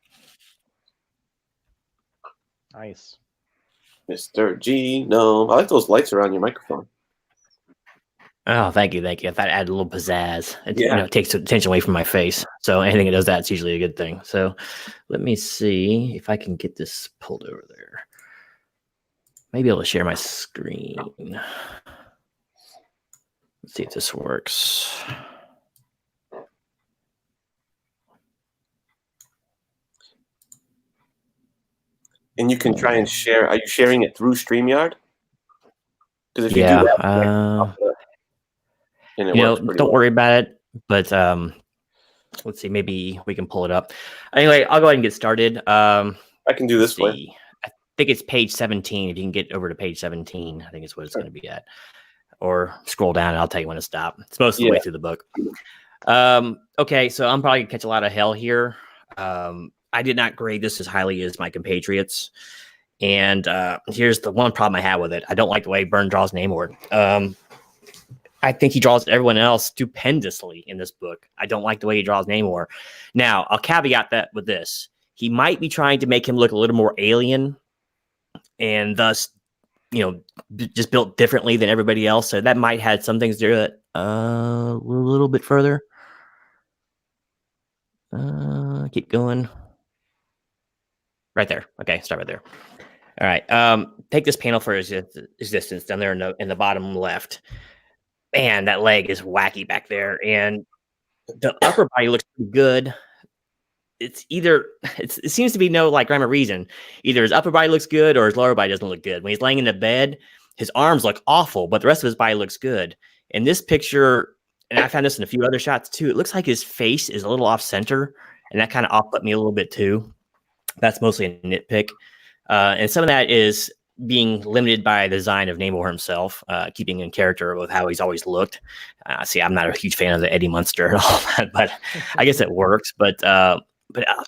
Nice. Mr. G, no. I like those lights around your microphone. Oh, thank you. I thought it added a little pizzazz. Yeah. It takes attention away from my face. So anything that does that is usually a good thing. So let me see if I can get this pulled over there. Maybe able to share my screen. Let's see if this works. And you can try and share. Are you sharing it through StreamYard? Because if you do that, don't worry about it. But let's see. Maybe we can pull it up. Anyway, I'll go ahead and get started. I can do this way. I think it's page 17. If you can get over to page 17, I think it's what it's going to be at. or scroll down and I'll tell you when to stop. It's most of the Yeah. way through the book. Okay, so I'm probably gonna catch a lot of hell here. I did not grade this as highly as my compatriots. And here's the one problem I have with it. I don't like the way Byrne draws Namor. I think he draws everyone else stupendously in this book. I don't like the way he draws Namor. Now, I'll caveat that with this. He might be trying to make him look a little more alien and thus, just built differently than everybody else. So that might have some things to do with it. A little bit further. Keep going. Right there. Okay, start right there. All right. Take this panel for existence down there in the bottom left. Man, that leg is wacky back there, and the upper body looks pretty good. It seems to be no like rhyme or reason. Either his upper body looks good or his lower body doesn't look good. When he's laying in the bed, his arms look awful, but the rest of his body looks good. In this picture, and I found this in a few other shots too, it looks like his face is a little off center, and that kind of off-put me a little bit too. That's mostly a nitpick. And some of that is being limited by the design of Namor himself, keeping in character with how he's always looked. See, I'm not a huge fan of the Eddie Munster and all that, but I guess it works. But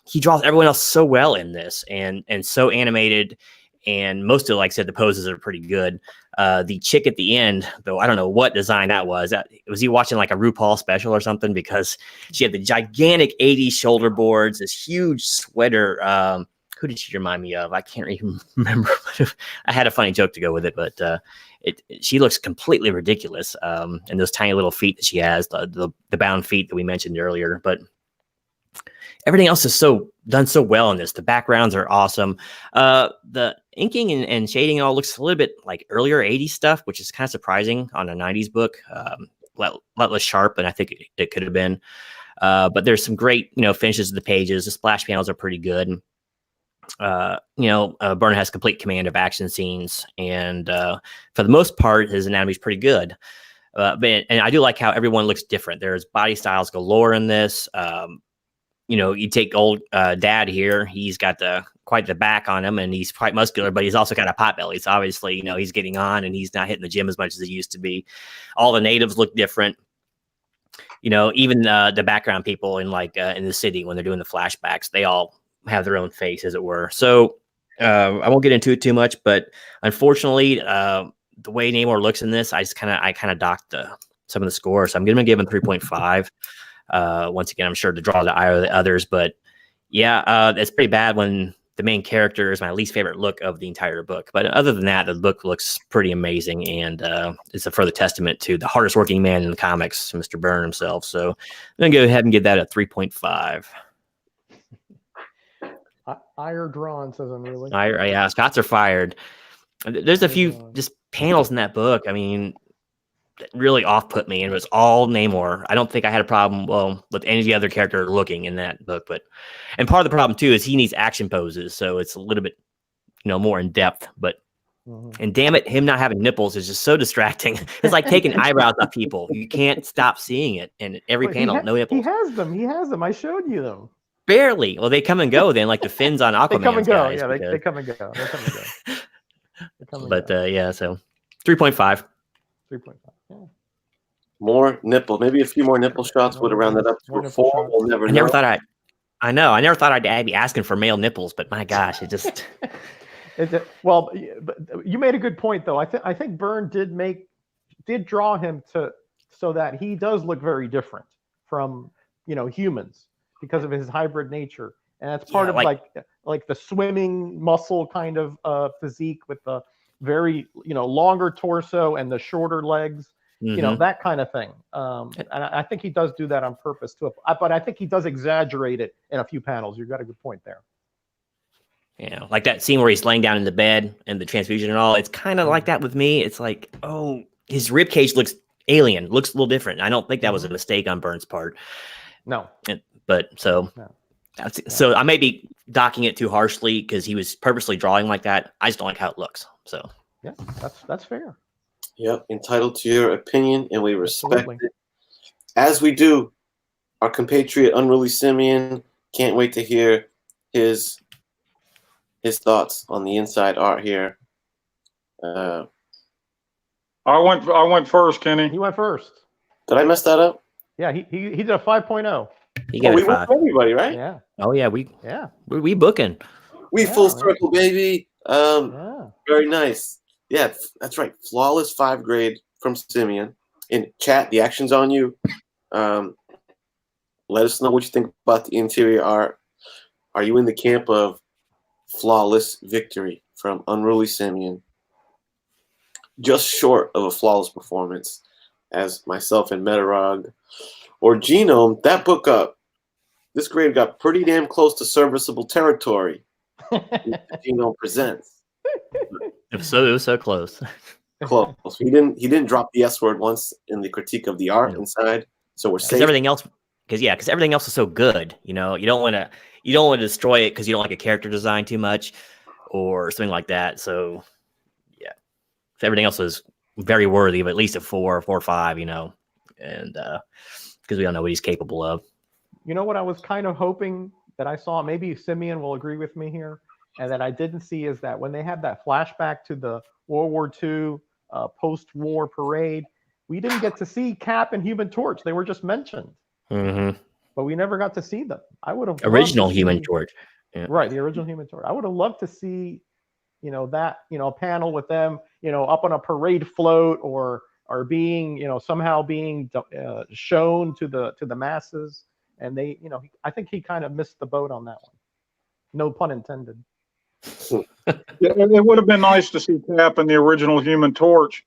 he draws everyone else so well in this, and so animated. And most of, like I said, the poses are pretty good. The chick at the end, though, I don't know what design that was. Was he watching like a RuPaul special or something? Because she had the gigantic 80s shoulder boards, this huge sweater. Who did she remind me of? I can't even remember. I had a funny joke to go with it, but she looks completely ridiculous. And those tiny little feet that she has, the bound feet that we mentioned earlier. But everything else is done so well in this. The backgrounds are awesome. The inking and shading all looks a little bit like earlier 80s stuff, which is kind of surprising on a 90s book. A lot less sharp than I think it could have been. But there's some great, finishes of the pages. The splash panels are pretty good. Byrne has complete command of action scenes, and for the most part, his anatomy is pretty good. And I do like how everyone looks different. There's body styles galore in this. You take old Dad here. He's got quite the back on him, and he's quite muscular, but he's also got a pot belly. So obviously, he's getting on, and he's not hitting the gym as much as he used to be. All the natives look different. Even the background people in in the city when they're doing the flashbacks, they all have their own face, as it were. So I won't get into it too much, but unfortunately, the way Namor looks in this, I kind of docked some of the scores. So I'm going to give him 3.5. Once again, I'm sure to draw the ire of the others, but yeah, it's pretty bad when the main character is my least favorite look of the entire book. But other than that, the book looks pretty amazing, and it's a further testament to the hardest working man in the comics, Mr. Byrne himself. So I'm going to go ahead and give that a 3.5. Ire drawn, says I'm really. Yeah, shots are fired. There's a few just panels in that book. I mean, that really off-put me, and it was all Namor. I don't think I had a problem with any of the other character looking in that book, and part of the problem too is he needs action poses, so it's a little bit more in depth. But and damn it, him not having nipples is just so distracting. It's like taking eyebrows off people. You can't stop seeing it in every panel. No nipples. He has them. I showed you them. Barely. Well, they come and go then, like the fins on Aquaman. They come and go. Yeah, they come and go. But yeah, so 3.5. 3.5. Yeah. More nipple. Maybe a few more nipple shots would have rounded up to 4. We'll never know. I never thought I'd be asking for male nipples, but my gosh, it just. Well, but you made a good point though. I think Byrne did draw him so that he does look very different from humans, because of his hybrid nature, and that's part of like the swimming muscle kind of physique with the very longer torso and the shorter legs, that kind of thing. And I think he does do that on purpose too. But I think he does exaggerate it in a few panels. You've got a good point there. Yeah, like that scene where he's laying down in the bed and the transfusion and all. It's kind of like that with me. It's like, his rib cage looks alien, looks a little different. I don't think that was a mistake on Byrne's part. No. So I may be docking it too harshly because he was purposely drawing like that. I just don't like how it looks. So yeah, that's fair. Yep, entitled to your opinion, and we respect it. As we do, our compatriot Unruly Simeon. Can't wait to hear his thoughts on the inside art here. I went first, Kenny. He went first. Did I mess that up? Yeah, he did a 5.0. You got we a went 5. for everybody, right? Yeah, Oh yeah, yeah, we booking. We Yeah, full man. circle, baby. yeah. Very nice. Yeah, that's right. Flawless 5 grade from Simeon. In chat, the action's on you. Let us know what you think about the interior art. Are you in the camp of flawless victory from Unruly Simeon? Just short of a flawless performance, as myself and Metarog or Genome. That book this grade got pretty damn close to serviceable territory. Genome presents. It was so close. Close. He didn't drop the S word once in the critique of the art No. inside, so we're Because safe. everything else, because everything else is so good. You know, you don't want to destroy it because you don't like a character design too much or something like that. So yeah, so everything else is very worthy of at least a 4 or 5. You know, and because we don't know what he's capable of. You know what I was kind of hoping that I saw, maybe Simeon will agree with me here, and that I didn't see, is that when they had that flashback to the World War II post-war parade, we didn't get to see Cap and Human Torch. They were just mentioned, Mm-hmm. but we never got to see them. I would have Original loved to Human see, Torch. Yeah. right? The original Human Torch. I would have loved to see, that, a panel with them, up on a parade float, or being, somehow being shown to the masses. And they, I think he kind of missed the boat on that one. No pun intended. Yeah, it would have been nice to see Cap in the original Human Torch,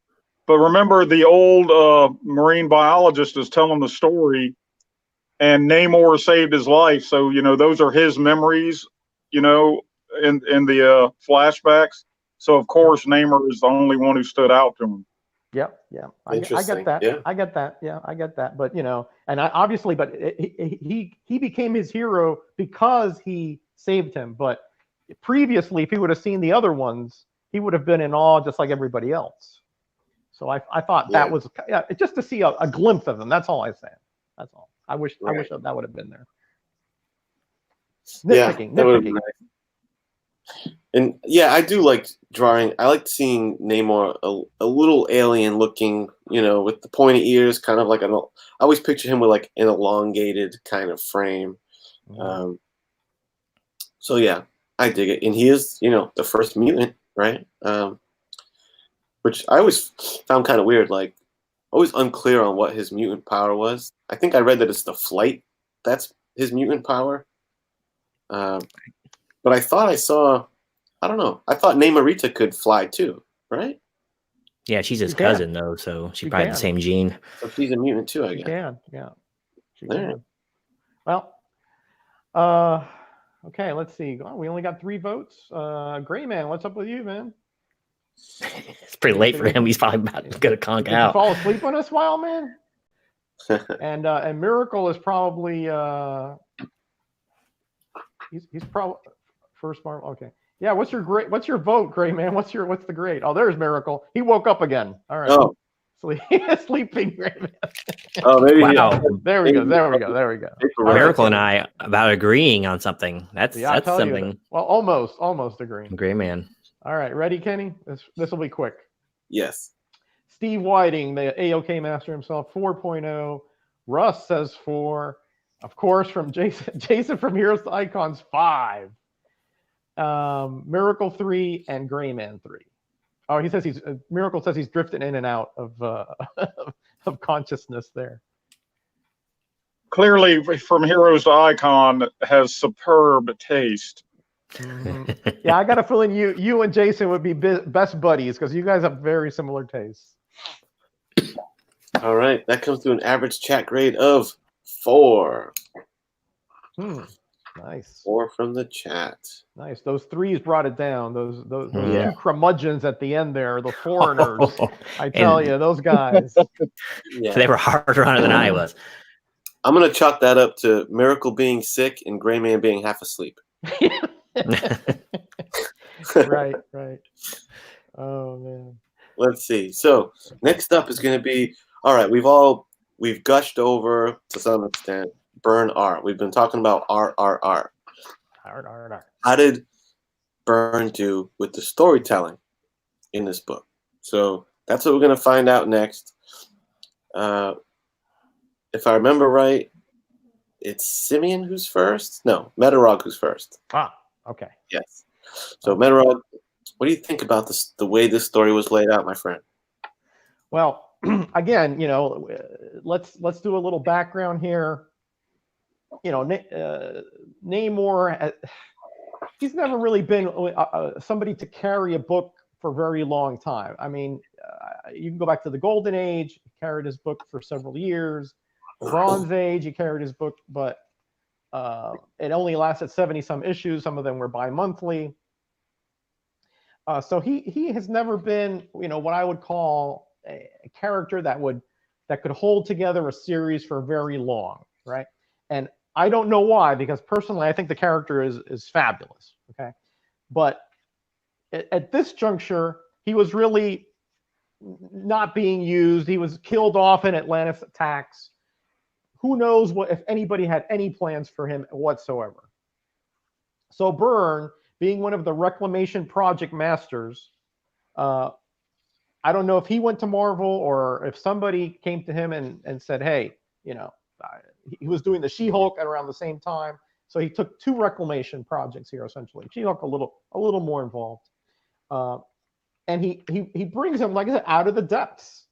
but remember the old marine biologist is telling the story, and Namor saved his life. So those are his memories, in the flashbacks. So of course Namor is the only one who stood out to him. Yep. Yeah. I get that. Yeah. I get that. Yeah, I get that. But and obviously, but he became his hero because he saved him. But previously, if he would have seen the other ones, he would have been in awe just like everybody else. So I thought that was just to see a glimpse of him. That's all I said. That's all. I wish that would have been there. Nitpicking. That would have been nice. And yeah, I do like drawing. I like seeing Namor a little alien looking, with the pointy ears, kind of like I always picture him with like an elongated kind of frame. So yeah, I dig it. And he is, the first mutant, right? Which I always found kind of weird, like always unclear on what his mutant power was. I think I read that it's the flight that's his mutant power. But I thought I saw, I don't know. I thought Namorita could fly too, right? Yeah, she's his She cousin can. though, so she She probably had the can. same gene. So she's a mutant too, I She guess. can. Yeah. She All can. right. Well, okay, let's see. Oh, we only got 3 votes. Gray Man, what's up with you, man? It's pretty late for him. He's probably about to go to conk Did you out. fall asleep on us, Wild Man? And Miracle is probably he's probably first Marvel. Okay, yeah. What's your vote, Gray Man? What's the grade? Oh, there's Miracle. He woke up again. All right. Oh. Sleeping Gray Man. Oh, maybe. Wow. There we go. There we go. Miracle and I about agreeing on something. That's something. You, well, almost agreeing. Great man. All right, ready, Kenny? This will be quick. Yes. Steve Whiting, the AOK master himself, 4.0. Russ says 4. Of course, from Jason from Heroes to Icons, 5. Miracle 3 and Gray Man 3. Oh, he says Miracle says he's drifting in and out of of consciousness there. Clearly, from Heroes to Icon has superb taste. Mm-hmm. Yeah, I got a feeling you and Jason would be best buddies because you guys have very similar tastes. All right, that comes to an average chat grade of 4. Nice. 4 from the chat. Nice. Those 3s brought it down. Those 2 curmudgeons at the end there, the foreigners. I tell you, those guys. Yeah. They were harder on it than I was. I'm gonna chalk that up to Miracle being sick and Gray Man being half asleep. Right. Oh man. Let's see. So next up is going to be, all right, we've gushed over to some extent Burn art. We've been talking about art. Art. How did Burn do with the storytelling in this book? So That's what we're going to find out next. If I remember right, it's Simeon who's first. No, Metarog who's first. Ah, okay. Yes. So Metarog, what do you think about this? The way this story was laid out, my friend. Well, again, let's do a little background here. Namor, he's never really been somebody to carry a book for a very long time. I mean, you can go back to the Golden Age. He carried his book for several years. The Bronze Age, he carried his book, but it only lasted 70-some issues. Some of them were bi-monthly. So he has never been, what I would call a character that could hold together a series for very long, right? And I don't know why, because personally, I think the character is fabulous. Okay, but at this juncture, he was really not being used. He was killed off in Atlantis attacks. Who knows if anybody had any plans for him whatsoever. So Byrne, being one of the Reclamation Project masters, I don't know if he went to Marvel or if somebody came to him and said, hey, he was doing the She-Hulk at around the same time. So he took 2 Reclamation projects here, essentially. She-Hulk a little more involved. And he brings him, like I said, out of the depths,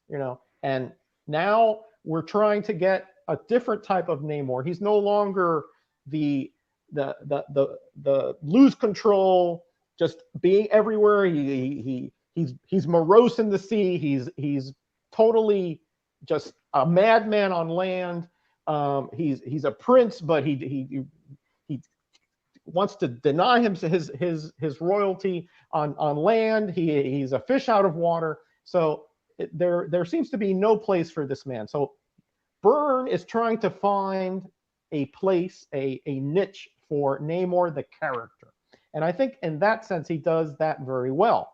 and now we're trying to get a different type of Namor. He's no longer the lose control, just being everywhere. He's morose in the sea. He's totally just a madman on land. He's a prince, but he wants to deny him his royalty on land. He's a fish out of water. So there seems to be no place for this man. So Byrne is trying to find a place, a niche for Namor the character, and I think in that sense he does that very well.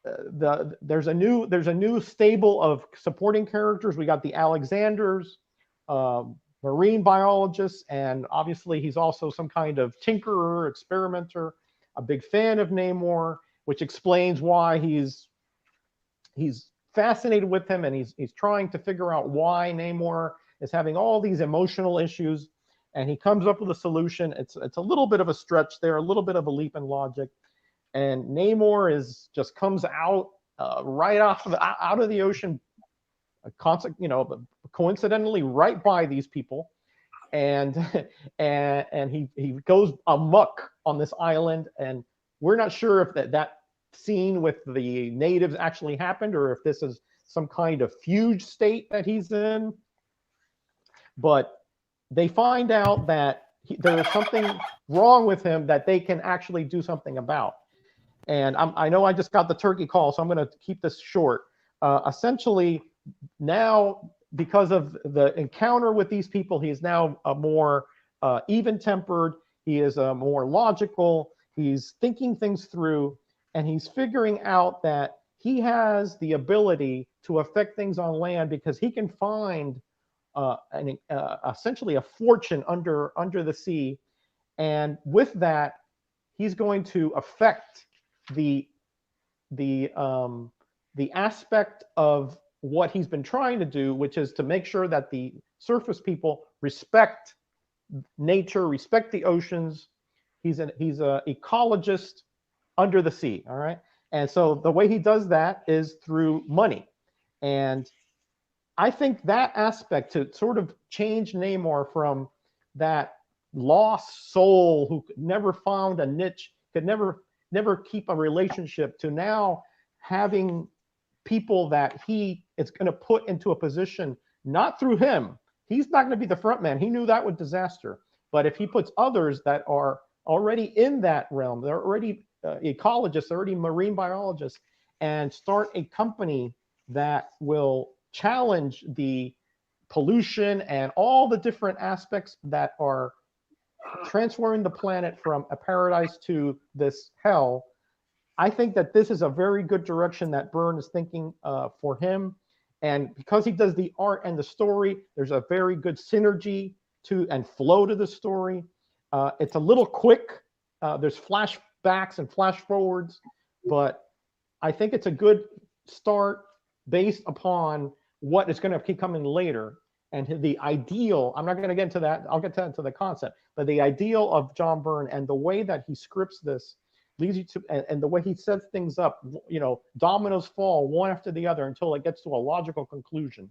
There's a new stable of supporting characters. We got the Alexanders, marine biologists, and obviously he's also some kind of tinkerer, experimenter, a big fan of Namor, which explains why he's fascinated with him, and he's trying to figure out why Namor is having all these emotional issues, and he comes up with a solution. It's a little bit of a stretch there, a little bit of a leap in logic, and Namor just comes out right out of the ocean, coincidentally right by these people, and he goes amok on this island, and we're not sure if that scene with the natives actually happened or if this is some kind of fugue state that he's in. But they find out that there is something wrong with him that they can actually do something about. And I know I just got the turkey call, so I'm going to keep this short. Essentially, now, because of the encounter with these people, he is now a more even-tempered. He is more logical. He's thinking things through, and he's figuring out that he has the ability to affect things on land because he can find essentially a fortune under the sea, and with that, he's going to affect the aspect of what he's been trying to do, which is to make sure that the surface people respect nature, respect the oceans. He's an ecologist under the sea, all right? And so the way he does that is through money. And I think that aspect, to sort of change Namor from that lost soul who never found a niche, could never keep a relationship, to now having people that he is going to put into a position, not through him. He's not going to be the front man. He knew that would disaster. But if he puts others that are already in that realm, they're already ecologists, they're already marine biologists, and start a company that will challenge the pollution and all the different aspects that are transforming the planet from a paradise to this hell. I think that this is a very good direction that Byrne is thinking for him. And because he does the art and the story, there's a very good synergy to and flow to the story. It's a little quick. There's flashbacks and flash forwards, but I think it's a good start based upon what is going to keep coming later. And the ideal, I'm not going to get into that. I'll get to the concept, but the ideal of John Byrne and the way that he scripts this leads you to, and the way he sets things up, dominoes fall one after the other until it gets to a logical conclusion.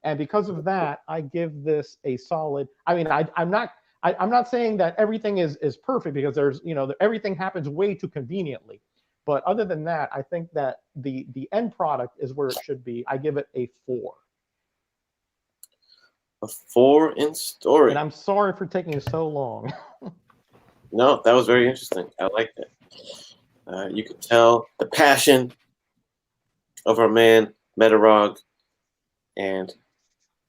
And because of that, I give this a solid. I mean, I'm not saying that everything is perfect, because there's, everything happens way too conveniently. But other than that, I think that the end product is where it should be. I give it a 4. A 4 in story. And I'm sorry for taking so long. No, that was very interesting. I liked it. You could tell the passion of our man, Metarog, and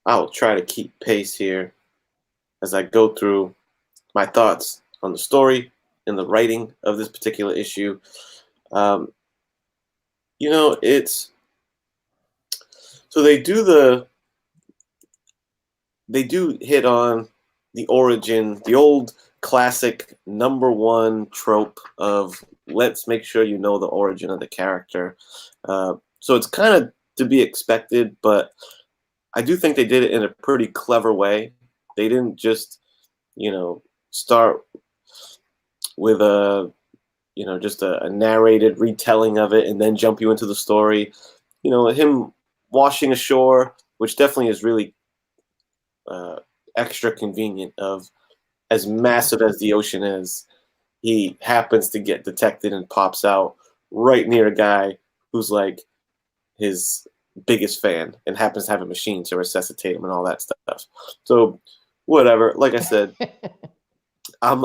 I'll try to keep pace here as I go through my thoughts on the story and the writing of this particular issue. It's so they do hit on the origin, the old classic #1 trope of let's make sure you know the origin of the character. So it's kind of to be expected, but I do think they did it in a pretty clever way. They didn't just, start with just a narrated retelling of it and then jump you into the story. Him washing ashore, which definitely is really extra convenient, of as massive as the ocean is, he happens to get detected and pops out right near a guy who's like his biggest fan and happens to have a machine to resuscitate him and all that stuff. So whatever, like I said, I'm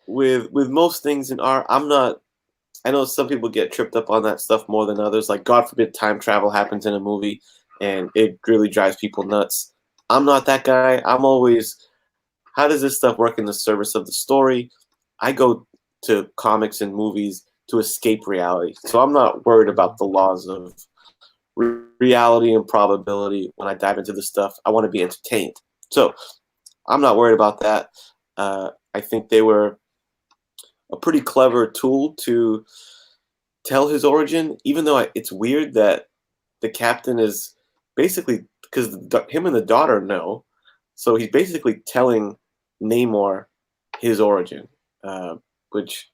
with most things in art, I know some people get tripped up on that stuff more than others. Like, God forbid time travel happens in a movie and it really drives people nuts. I'm not that guy. I'm always, how does this stuff work in the service of the story? I go to comics and movies to escape reality. So I'm not worried about the laws of reality and probability when I dive into this stuff. I want to be entertained. So I'm not worried about that. I think they were a pretty clever tool to tell his origin, even though it's weird that the captain is basically, because him and the daughter know, so he's basically telling Namor his origin, which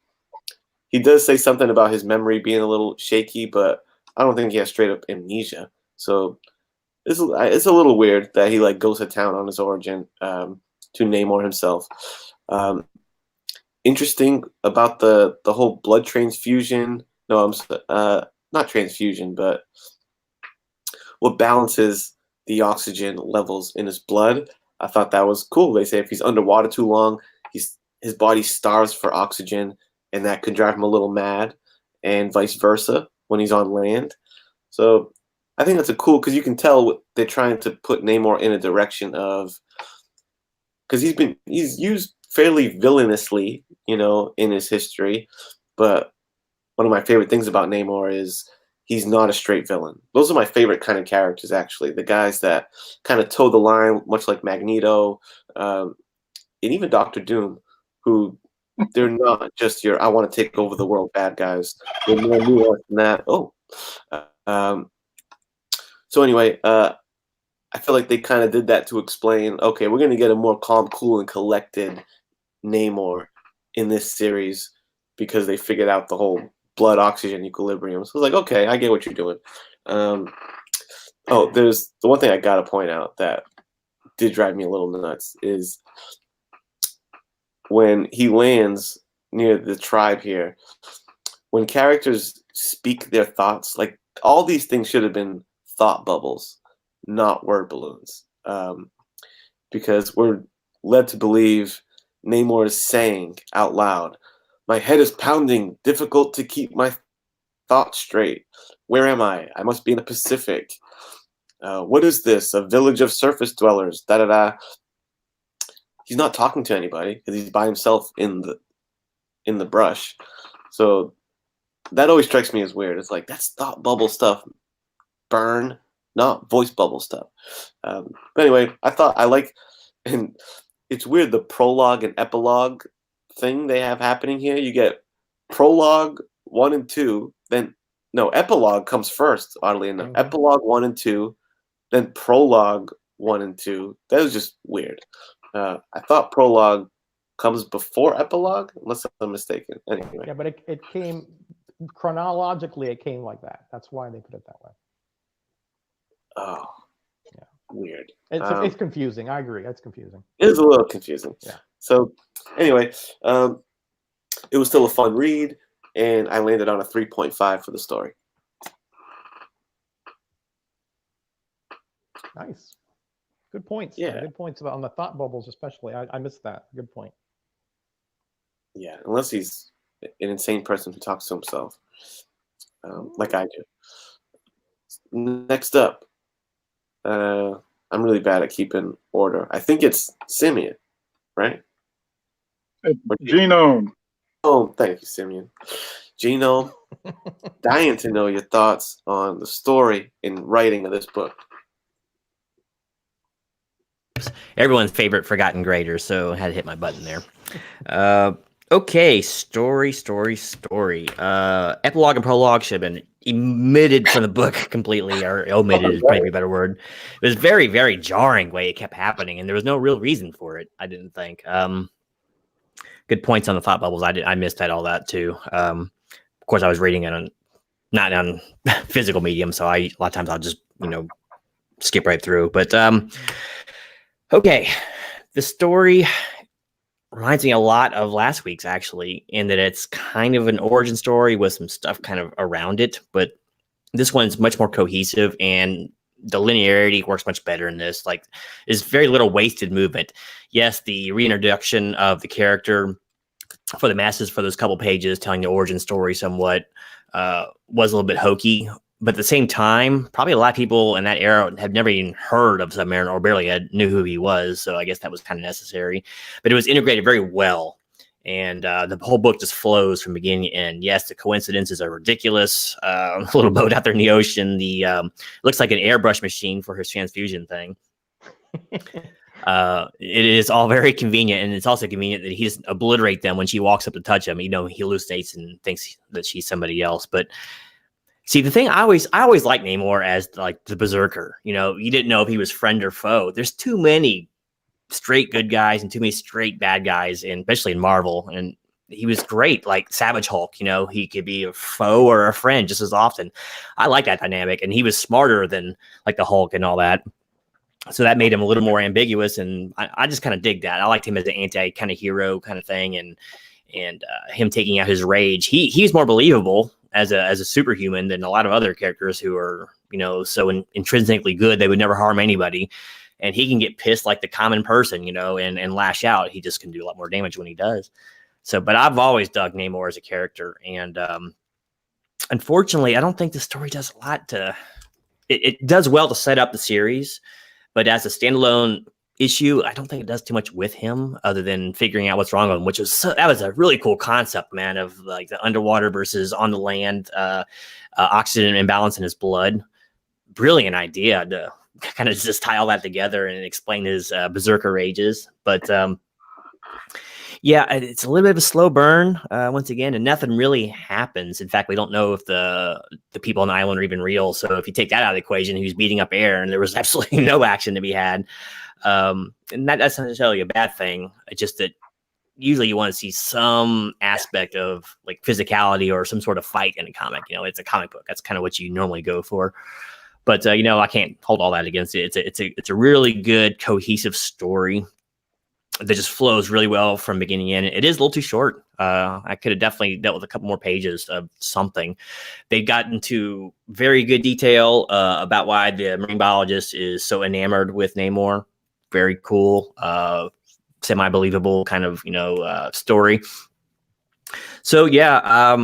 he does say something about his memory being a little shaky, but I don't think he has straight up amnesia. So it's a little weird that he goes to town on his origin to Namor himself. Interesting about the whole blood transfusion. No, not transfusion, but what balances the oxygen levels in his blood. I thought that was cool. They say if he's underwater too long, his body starves for oxygen, and that could drive him a little mad, and vice versa when he's on land. So I think that's cool, because you can tell they're trying to put Namor in a direction of, because he's used fairly villainously, in his history. But one of my favorite things about Namor is he's not a straight villain. Those are my favorite kind of characters, actually. The guys that kind of toe the line, much like Magneto, and even Doctor Doom, who they're not just your I want to take over the world bad guys. They're more nuanced than that. So anyway, I feel like they kind of did that to explain, okay, we're going to get a more calm, cool, and collected Namor in this series, because they figured out the whole blood oxygen equilibrium. So I was like, okay, I get what you're doing. There's the one thing I got to point out that did drive me a little nuts is when he lands near the tribe here, when characters speak their thoughts, like all these things should have been thought bubbles, not word balloons, because we're led to believe Namor is saying out loud, "My head is pounding, difficult to keep my thoughts straight. Where am I? I must be in the Pacific. What is this? A village of surface dwellers, da da da." He's not talking to anybody because he's by himself in the brush. So that always strikes me as weird. It's like, that's thought bubble stuff, Burn, not voice bubble stuff. But anyway, and it's weird, the prologue and epilogue thing they have happening here. You get prologue 1 and 2, then No, epilogue comes first, oddly enough. Mhm. Epilogue 1 and 2, then prologue 1 and 2. That was just weird. I thought prologue comes before epilogue, unless I'm mistaken. Anyway. Yeah, but it came chronologically. It came like that. That's why they put it that way. Oh, Yeah. weird. It's confusing. I agree. It's confusing. It is a little confusing. Yeah. So, anyway, it was still a fun read, and I landed on a 3.5 for the story. Nice. Good points. Yeah. Good points about on the thought bubbles, especially. I missed that. Good point. Yeah, unless he's an insane person who talks to himself, like I do. Next up, I'm really bad at keeping order. I think it's Simeon, right? Genome. Oh, thank you, Simeon. Genome, dying to know your thoughts on the story and writing of this book. Everyone's favorite forgotten grader, so I had to hit my button there. Okay, story. Epilogue and prologue should have been omitted from the book completely, or omitted is probably a better word. It was very, very jarring way it kept happening, and there was no real reason for it, I didn't think. Good points on the thought bubbles. I missed all that too. Of course, I was reading it not on physical medium, so a lot of times I'll just skip right through. But okay, the story reminds me a lot of last week's, actually, in that it's kind of an origin story with some stuff kind of around it, but this one's much more cohesive, and the linearity works much better in this. Like, there's very little wasted movement. Yes, the reintroduction of the character for the masses for those couple pages telling the origin story somewhat was a little bit hokey, but at the same time, probably a lot of people in that era had never even heard of Submariner or barely knew who he was. So I guess that was kind of necessary, but it was integrated very well. And the whole book just flows from beginning to end. Yes, the coincidences are ridiculous. A little boat out there in the ocean. The looks like an airbrush machine for his transfusion thing. It is all very convenient, and it's also convenient that he doesn't obliterate them when she walks up to touch him. He hallucinates and thinks that she's somebody else. But see, the thing I always liked Namor as like the berserker. You didn't know if he was friend or foe. There's too many straight good guys and too many straight bad guys, and especially in Marvel. And he was great, like Savage Hulk. He could be a foe or a friend just as often. I like that dynamic, and he was smarter than like the Hulk and all that. So that made him a little more ambiguous, and I just kind of dig that. I liked him as an anti kind of hero kind of thing, and him taking out his rage. He's more believable as a superhuman than a lot of other characters who are so intrinsically good they would never harm anybody. And he can get pissed like the common person, and lash out. He just can do a lot more damage when he does. So, but I've always dug Namor as a character, and unfortunately, I don't think the story does a lot to. It does well to set up the series. But as a standalone issue, I don't think it does too much with him other than figuring out what's wrong with him, that was a really cool concept, man, of like the underwater versus on the land, oxygen imbalance in his blood. Brilliant idea to kind of just tie all that together and explain his berserker rages. But yeah, it's a little bit of a slow burn once again, and nothing really happens. In fact, we don't know if the people on the island are even real. So if you take that out of the equation, he was beating up air, and there was absolutely no action to be had. And that's not necessarily a bad thing. It's just that usually you want to see some aspect of like physicality or some sort of fight in a comic. It's a comic book. That's kind of what you normally go for. But I can't hold all that against it. It's a really good cohesive story that just flows really well from beginning to end. It is a little too short. I could have definitely dealt with a couple more pages of something. They got into very good detail about why the marine biologist is so enamored with Namor. Very cool, semi-believable kind of story. So yeah,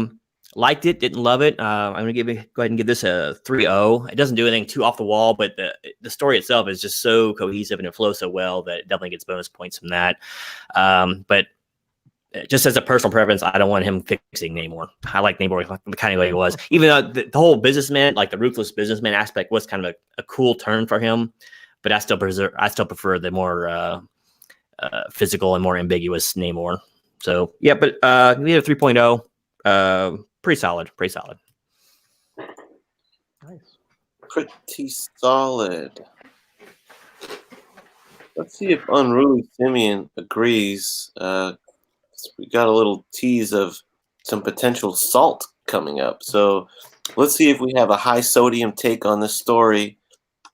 liked it, didn't love it. I'm gonna go ahead and give this a 3.0. It doesn't do anything too off the wall, but the story itself is just so cohesive and it flows so well that it definitely gets bonus points from that. But just as a personal preference, I don't want him fixing Namor. I like Namor the kind of way he was, even though the whole businessman, like the ruthless businessman aspect, was kind of a cool turn for him. But I still prefer the more physical and more ambiguous Namor. So yeah, but we had a 3.0. Pretty solid. pretty solid. Let's see if Unruly Simeon agrees. We got a little tease of some potential salt coming up. So let's see if we have a high sodium take on this story,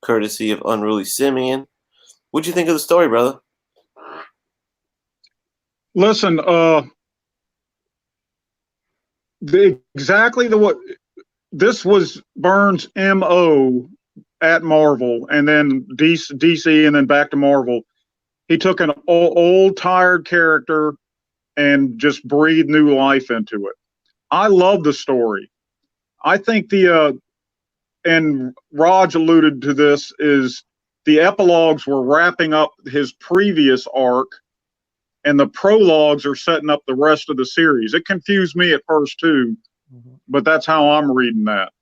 courtesy of Unruly Simeon. What'd you think of the story, brother? Listen, this was Byrne's MO at Marvel, and then DC, and then back to Marvel. He took an old tired character and just breathed new life into it. I love the story. I think and Raj alluded to this, is the epilogues were wrapping up his previous arc, and the prologues are setting up the rest of the series. It confused me at first too, but that's how I'm reading that.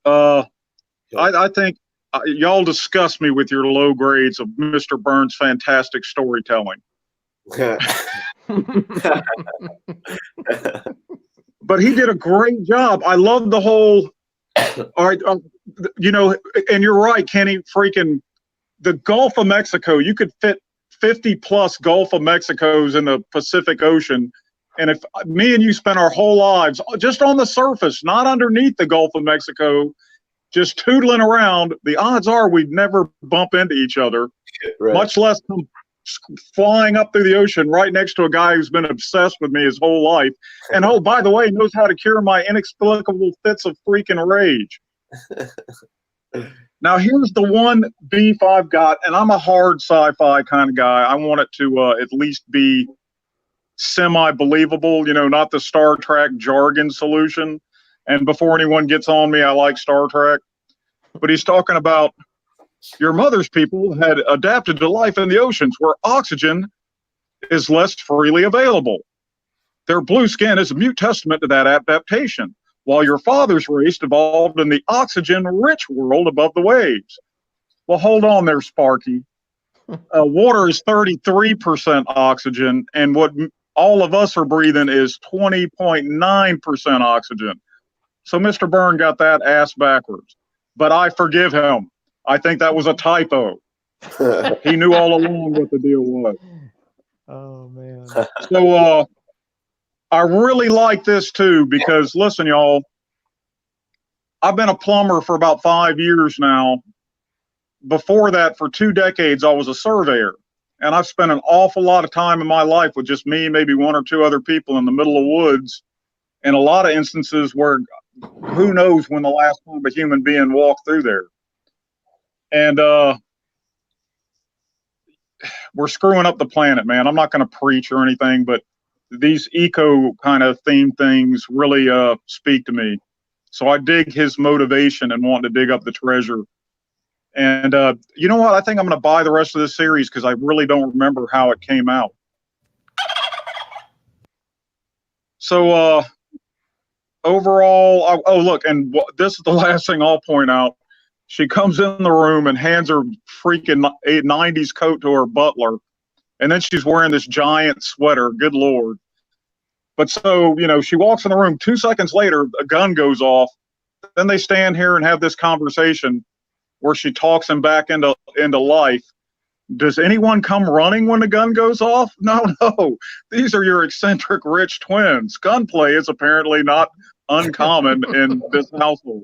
I think y'all disgust me with your low grades of Mr. Byrne's fantastic storytelling. But he did a great job. I love the whole, all right, you know, and you're right, Kenny, freaking the Gulf of Mexico, you could fit 50 plus Gulf of Mexicos in the Pacific Ocean. And if me and you spent our whole lives just on the surface, not underneath the Gulf of Mexico, just tootling around, the odds are we'd never bump into each other, right, much less come flying up through the ocean right next to a guy who's been obsessed with me his whole life. And oh, by the way, knows how to cure my inexplicable fits of freaking rage. Now, here's the one beef I've got, and I'm a hard sci-fi kind of guy. I want it to at least be semi-believable, you know, not the Star Trek jargon solution. And before anyone gets on me, I like Star Trek. But he's talking about your mother's people had adapted to life in the oceans where oxygen is less freely available. Their blue skin is a mute testament to that adaptation, while your father's race evolved in the oxygen-rich world above the waves. Well, hold on there, Sparky. Water is 33% oxygen, and what all of us are breathing is 20.9% oxygen. So Mr. Byrne got that ass backwards. But I forgive him. I think that was a typo. He knew all along what the deal was. Oh, man. So I really like this, too, because, listen, y'all, I've been a plumber for about 5 years now. Before that, for 2 decades, I was a surveyor. And I've spent an awful lot of time in my life with just me, maybe 1 or 2 other people in the middle of woods, in a lot of instances where who knows when the last time a human being walked through there. And we're screwing up the planet, man. I'm not going to preach or anything, but these eco kind of theme things really speak to me. So I dig his motivation and wanting to dig up the treasure. And you know what? I think I'm going to buy the rest of this series because I really don't remember how it came out. So overall, oh, look, and this is the last thing I'll point out. She comes in the room and hands her freaking 90s coat to her butler. And then she's wearing this giant sweater. Good Lord. But so, you know, she walks in the room. 2 seconds later, a gun goes off. Then they stand here and have this conversation where she talks him back into life. Does anyone come running when the gun goes off? No. These are your eccentric rich twins. Gunplay is apparently not uncommon in this household.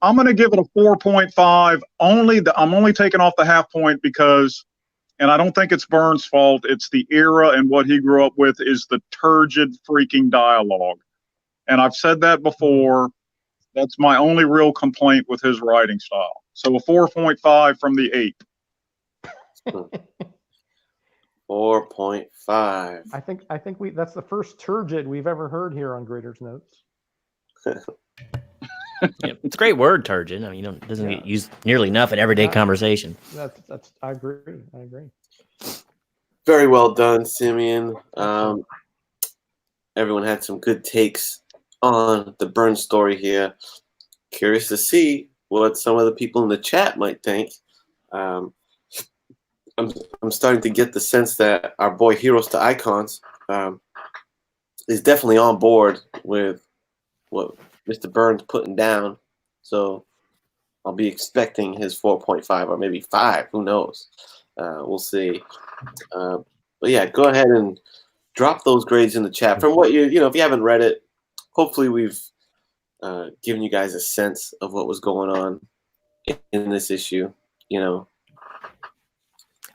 I'm going to give it a 4.5. I'm only taking off the half point because, and I don't think it's Byrne's fault, it's the era and what he grew up with is the turgid freaking dialogue. And I've said that before. That's my only real complaint with his writing style. So a 4.5 from the 8. 4.5. I think that's the first turgid we've ever heard here on Grader'S Notes. Yeah, it's a great word, turgid. I mean, it doesn't get used nearly enough in everyday conversation. That's I agree. Very well done, Simeon. Everyone had some good takes on the Byrne story here. Curious to see what some of the people in the chat might think. I'm starting to get the sense that our boy Heroes to Icons is definitely on board with what Mr. Burns putting down. So I'll be expecting his 4.5 or maybe 5. Who knows? We'll see. But yeah, go ahead and drop those grades in the chat. From what if you haven't read it, hopefully we've given you guys a sense of what was going on in this issue.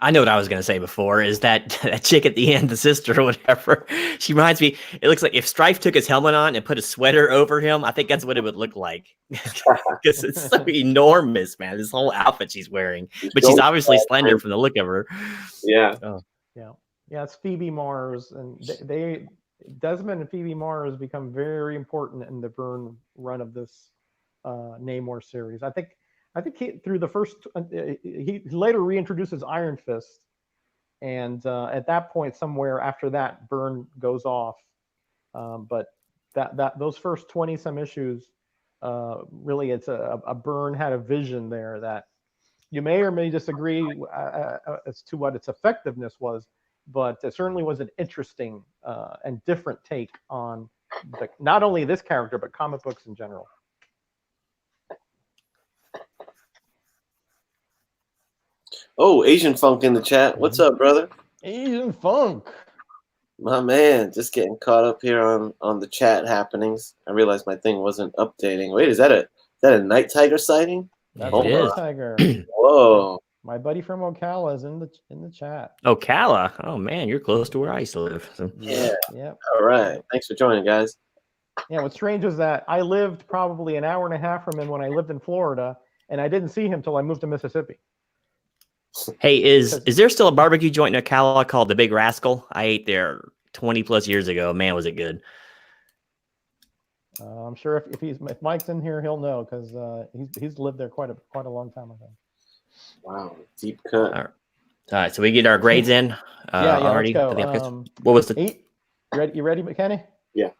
I know what I was going to say before is that chick at the end, the sister or whatever, she reminds me, it looks like if Strife took his helmet on and put a sweater over him, I think that's what it would look like. Because it's so enormous, man, this whole outfit she's wearing. But she's obviously slender from the look of her. Yeah. Oh. Yeah, it's Phoebe Mars. And Desmond and Phoebe Mars become very important in the Byrne run of this Namor series. I think through the first, he later reintroduces Iron Fist, and at that point, somewhere after that, Byrne goes off. But those first 20 some issues, really, it's a Byrne had a vision there that you may or may disagree as to what its effectiveness was, but it certainly was an interesting and different take on not only this character but comic books in general. Oh, Asian Funk in the chat. What's up, brother? Asian Funk. My man, just getting caught up here on the chat happenings. I realized my thing wasn't updating. Wait, is that a Night Tiger sighting? That's It is. Tiger. Whoa. My buddy from Ocala is in the chat. Ocala. Oh man, you're close to where I used to live. So. Yeah. Yep. All right. Thanks for joining, guys. Yeah, what's strange is that I lived probably an hour and a half from him when I lived in Florida, and I didn't see him till I moved to Mississippi. Hey, is there still a barbecue joint in Ocala called the Big Rascal? I ate there 20 plus years ago. Man, was it good. I'm sure if Mike's in here, he'll know because he's lived there quite a long time ago. Wow, deep cut. All right, so we get our grades in already. Let's go. What was the 8? You ready, McKenny? Yeah.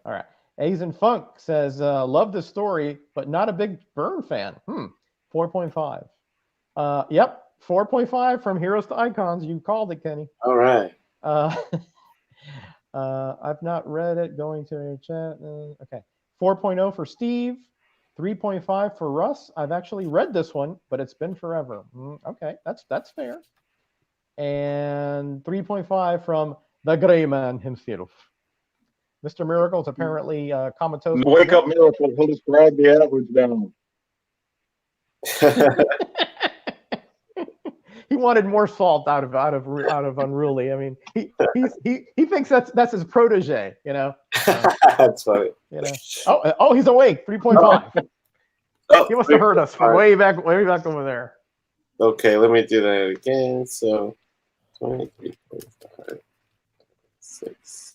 All right. Asian Funk says, love this story, but not a big Byrne fan. 4.5. Yep. 4.5 from Heroes to Icons. You called it, Kenny. All right. I've not read it. Going to your chat. Okay. 4.0 for Steve. 3.5 for Russ. I've actually read this one, but it's been forever. Okay, that's fair. And 3.5 from the Gray Man himself. Mr. Miracle's apparently comatose. Wake up, Miracle. He'll just drag the average down. He wanted more salt out of Unruly. I mean, he thinks that's his protege, you know. That's funny. You know. Oh, he's awake. 3.5. Oh, He must have heard us from way back over there. Okay, let me do that again. So 23.5, 6.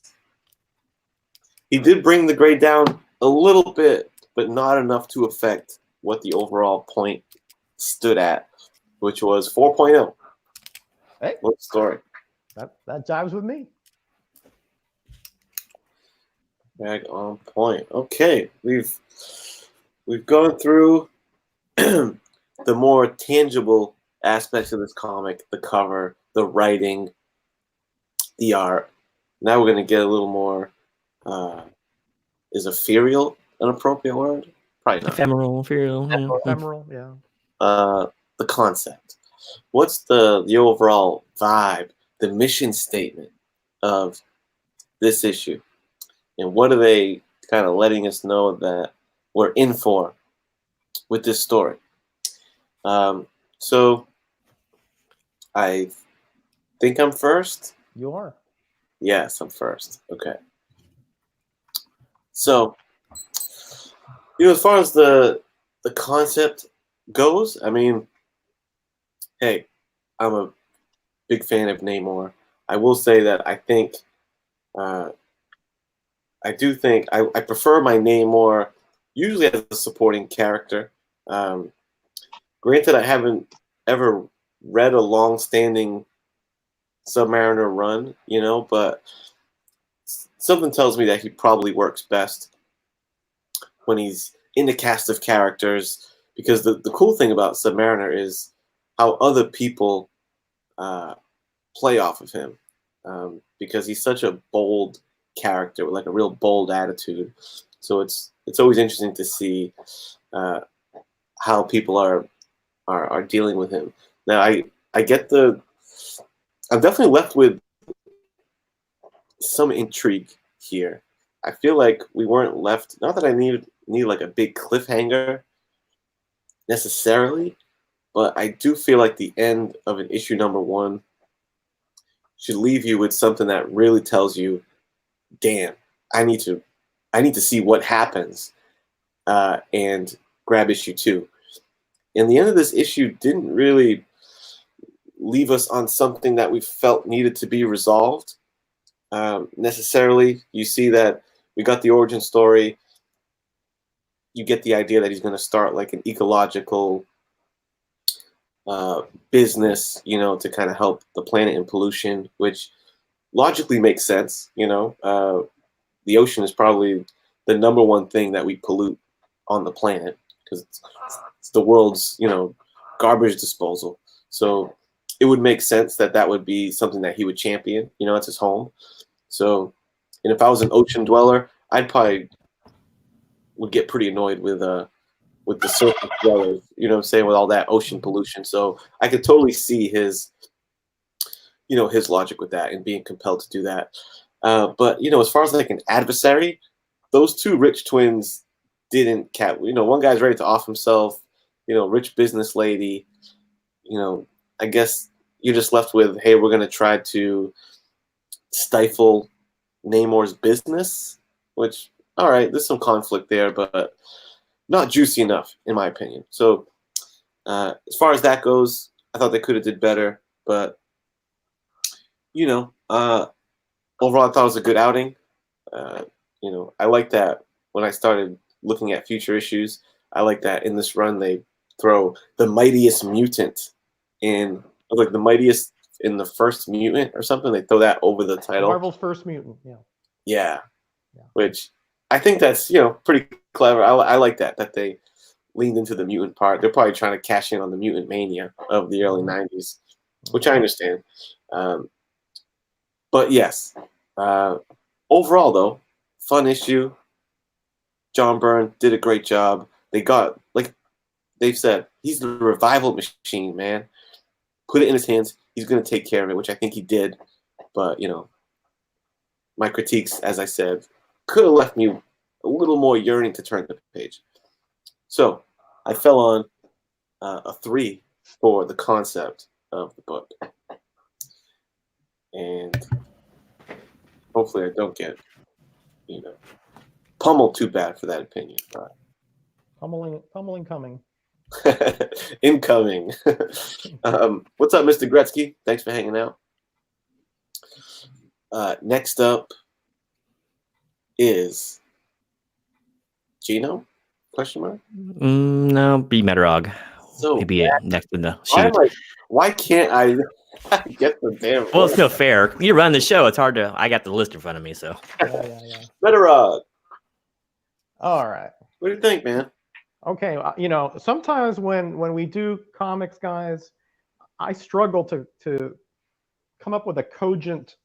He did bring the grade down a little bit, but not enough to affect what the overall point stood at, which was 4.0. Hey, what story? That jives with me. Bag on point. Okay, we've gone through the more tangible aspects of this comic: the cover, the writing, the art. Now we're going to get a little more. Is ethereal an appropriate word? Probably not. Ephemeral, ethereal. Ephemeral, yeah. The concept. What's the overall vibe, the mission statement of this issue? And what are they kind of letting us know that we're in for with this story? So I think I'm first. You are. Yes, I'm first. Okay. So, as far as the concept goes, I mean, hey, I'm a big fan of Namor. I will say that I think, I prefer my Namor usually as a supporting character. Granted, I haven't ever read a long-standing Submariner run, but something tells me that he probably works best when he's in the cast of characters, because the cool thing about Submariner is how other people play off of him, because he's such a bold character with like a real bold attitude. So it's it's always interesting to see how people are dealing with him. Now, I get I'm definitely left with some intrigue here. I feel like we weren't left. Not that I need like a big cliffhanger necessarily, but I do feel like the end of an issue number 1 should leave you with something that really tells you, damn, I need to see what happens, and grab issue 2. And the end of this issue didn't really leave us on something that we felt needed to be resolved necessarily. You see that we got the origin story. You get the idea that he's going to start like an ecological business, to kind of help the planet in pollution, which logically makes sense. The ocean is probably the number 1 thing that we pollute on the planet because it's the world's, garbage disposal. So it would make sense that would be something that he would champion. It's his home. So, and if I was an ocean dweller, I'd probably would get pretty annoyed with the surface dwellers, what I'm saying, with all that ocean pollution. So I could totally see his logic with that and being compelled to do that. But as far as like an adversary, those 2 rich twins didn't one guy's ready to off himself, rich business lady. I guess you're just left with, hey, we're gonna try to stifle Namor's business, which, all right, there's some conflict there, but not juicy enough, in my opinion. So as far as that goes, I thought they could have did better, but overall, I thought it was a good outing. I like that when I started looking at future issues. I like that in this run they throw the mightiest mutant in, like the mightiest in the first mutant or something. They throw that over the title. Marvel's First Mutant. Yeah. Which I think that's pretty clever. I like that they leaned into the mutant part. They're probably trying to cash in on the mutant mania of the early '90s, which I understand. But yes, overall though, fun issue. John Byrne did a great job. They got, like they've said, he's the revival machine, man. Put it in his hands. He's going to take care of it, which I think he did. But, my critiques, as I said, could have left me a little more yearning to turn the page. So I fell on a 3 for the concept of the book. And hopefully I don't get, pummeled too bad for that opinion. But Pummeling coming. Incoming. What's up, Mr. Gretzky? Thanks for hanging out. Next up is Gino? Question mark? No, be Metarog. So maybe next in the sheet. Why can't I get the damn? Well, it's no fair. You run the show. It's hard to. I got the list in front of me, so. Yeah. Metarog. All right. What do you think, man? Okay, sometimes when we do comics, guys, I struggle to come up with a cogent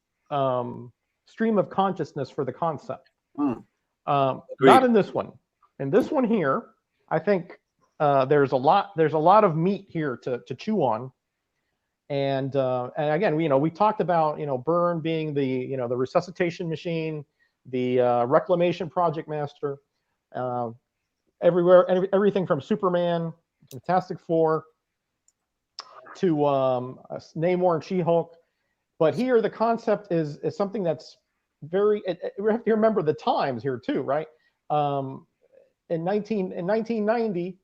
stream of consciousness for the concept. Not in this one. In this one here, I think there's a lot of meat here to chew on. And again, we talked about Byrne being the the resuscitation machine, the reclamation project master. Everything from Superman, Fantastic Four, to Namor and She-Hulk. But here the concept is something that's very, we have to remember the times here too, right? In 1990,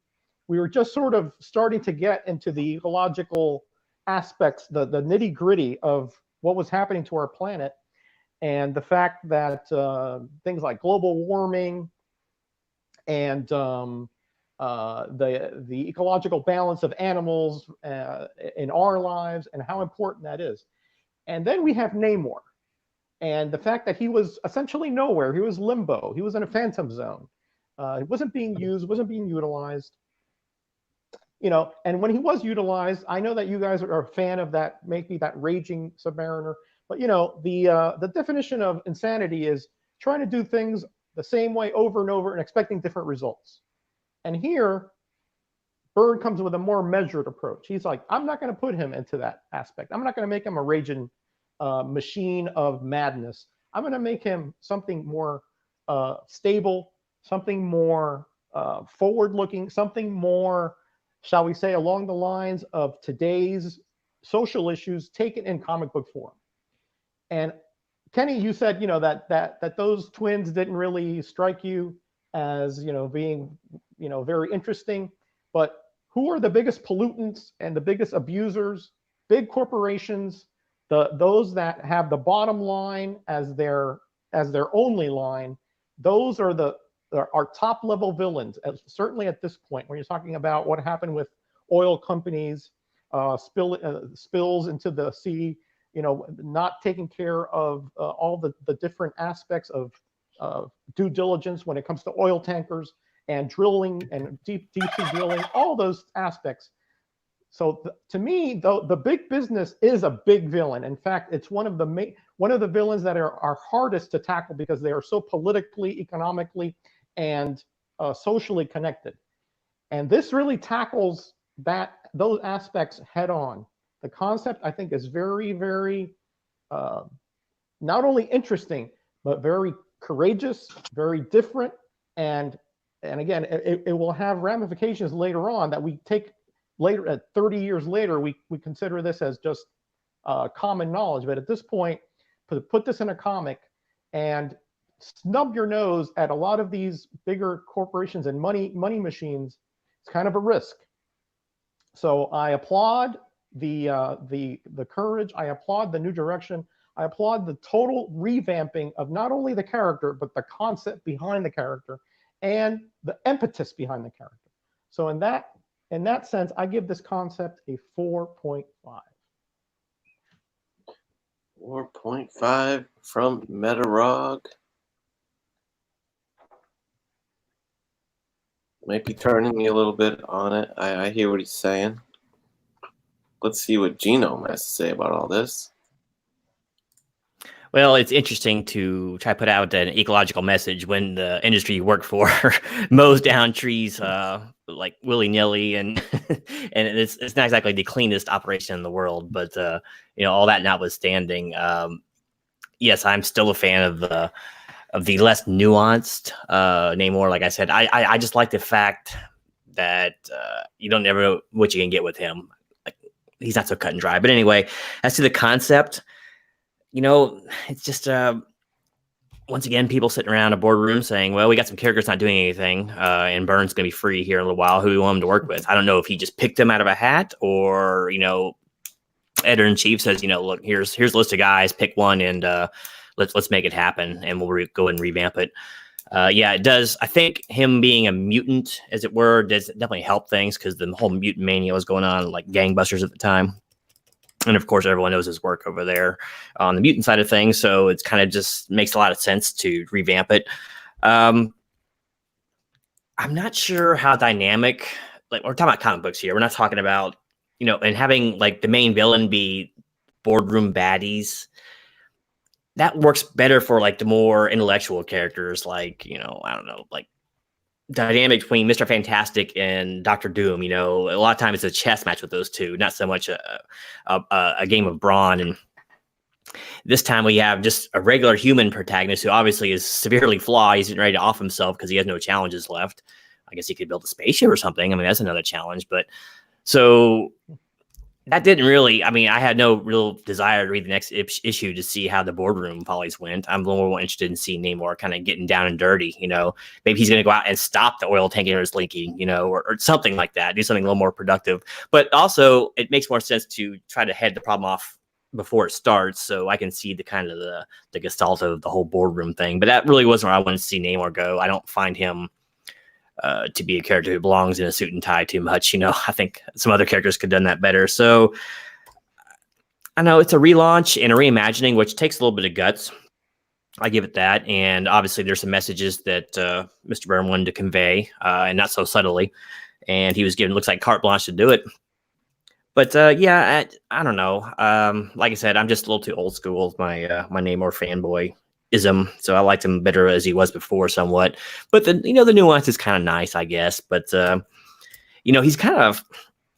we were just sort of starting to get into the ecological aspects, the nitty gritty of what was happening to our planet. And the fact that things like global warming and the ecological balance of animals in our lives and how important that is. And then we have Namor, and the fact that he was essentially nowhere. He was limbo. He was in a phantom zone. He wasn't being used, wasn't being utilized. And when he was utilized, I know that you guys are a fan of that, maybe that raging Submariner. But the definition of insanity is trying to do things the same way over and over and expecting different results. And here, Byrne comes with a more measured approach. He's like, I'm not going to put him into that aspect. I'm not going to make him a raging machine of madness. I'm going to make him something more stable, something more forward-looking, something more, shall we say, along the lines of today's social issues taken in comic book form. And Kenny, you said, that those twins didn't really strike you as, being, very interesting. But who are the biggest pollutants and the biggest abusers? Big corporations, those that have the bottom line as their only line. Those are our top level villains, certainly at this point, when you're talking about what happened with oil companies, spills into the sea, not taking care of all the different aspects of due diligence when it comes to oil tankers and drilling and deep sea drilling, all those aspects. So to me, though, the big business is a big villain. In fact, it's one of the villains that are hardest to tackle because they are so politically, economically, and socially connected. And this really tackles those aspects head on. The concept, I think, is very, very not only interesting, but very courageous, very different. And again, it will have ramifications later on that we take later, at 30 years later, we consider this as just common knowledge. But at this point, put this in a comic and snub your nose at a lot of these bigger corporations and money machines, it's kind of a risk. So I applaud the courage. I applaud the new direction. I applaud the total revamping of not only the character, but the concept behind the character and the impetus behind the character. So in that sense, I give this concept a 4.5. 4.5 from Metarog. Might be turning me a little bit on it. I hear what he's saying. Let's see what Genome has to say about all this. Well, it's interesting to try to put out an ecological message when the industry you work for mows down trees like willy-nilly, and and it's not exactly the cleanest operation in the world. But all that notwithstanding, yes, I'm still a fan of the less nuanced Namor. Like I said, I just like the fact that you don't never know what you can get with him. Like, he's not so cut and dry. But anyway, as to the concept, it's just once again, people sitting around a boardroom saying, well, we got some characters not doing anything, and Byrne's going to be free here in a little while. Who do we want him to work with? I don't know if he just picked them out of a hat, or, editor-in-chief says, look, here's a list of guys, pick one, and let's make it happen, and we'll go ahead and revamp it. Yeah, it does. I think him being a mutant, as it were, does definitely help things, because the whole mutant mania was going on like gangbusters at the time. And of course, everyone knows his work over there on the mutant side of things. So it's kind of just makes a lot of sense to revamp it. I'm not sure how dynamic, like, we're talking about comic books here. We're not talking about, and having like the main villain be boardroom baddies. That works better for like the more intellectual characters, like, I don't know, like dynamic between Mr. Fantastic and Dr. Doom. A lot of times it's a chess match with those two, not so much a game of brawn. And this time we have just a regular human protagonist who obviously is severely flawed. He's ready to off himself because he has no challenges left. I guess he could build a spaceship or something. I mean, that's another challenge. But so that didn't really, I had no real desire to read the next issue to see how the boardroom follies went. I'm a little more interested in seeing Namor kind of getting down and dirty, maybe he's going to go out and stop the oil tankers leaking, or something like that, do something a little more productive. But also it makes more sense to try to head the problem off before it starts. So I can see the kind of the gestalt of the whole boardroom thing, but that really wasn't where I wanted to see Namor go. I don't find him to be a character who belongs in a suit and tie too much. I think some other characters could have done that better. So I know it's a relaunch and a reimagining, which takes a little bit of guts. I give it that. And obviously there's some messages that Mr. Byrne wanted to convey, and not so subtly. And he was given, looks like, carte blanche to do it. But yeah, I don't know. Like I said, I'm just a little too old school with my my Namor fanboy ism, so I liked him better as he was before somewhat. But the the nuance is kind of nice, I guess. But he's kind of,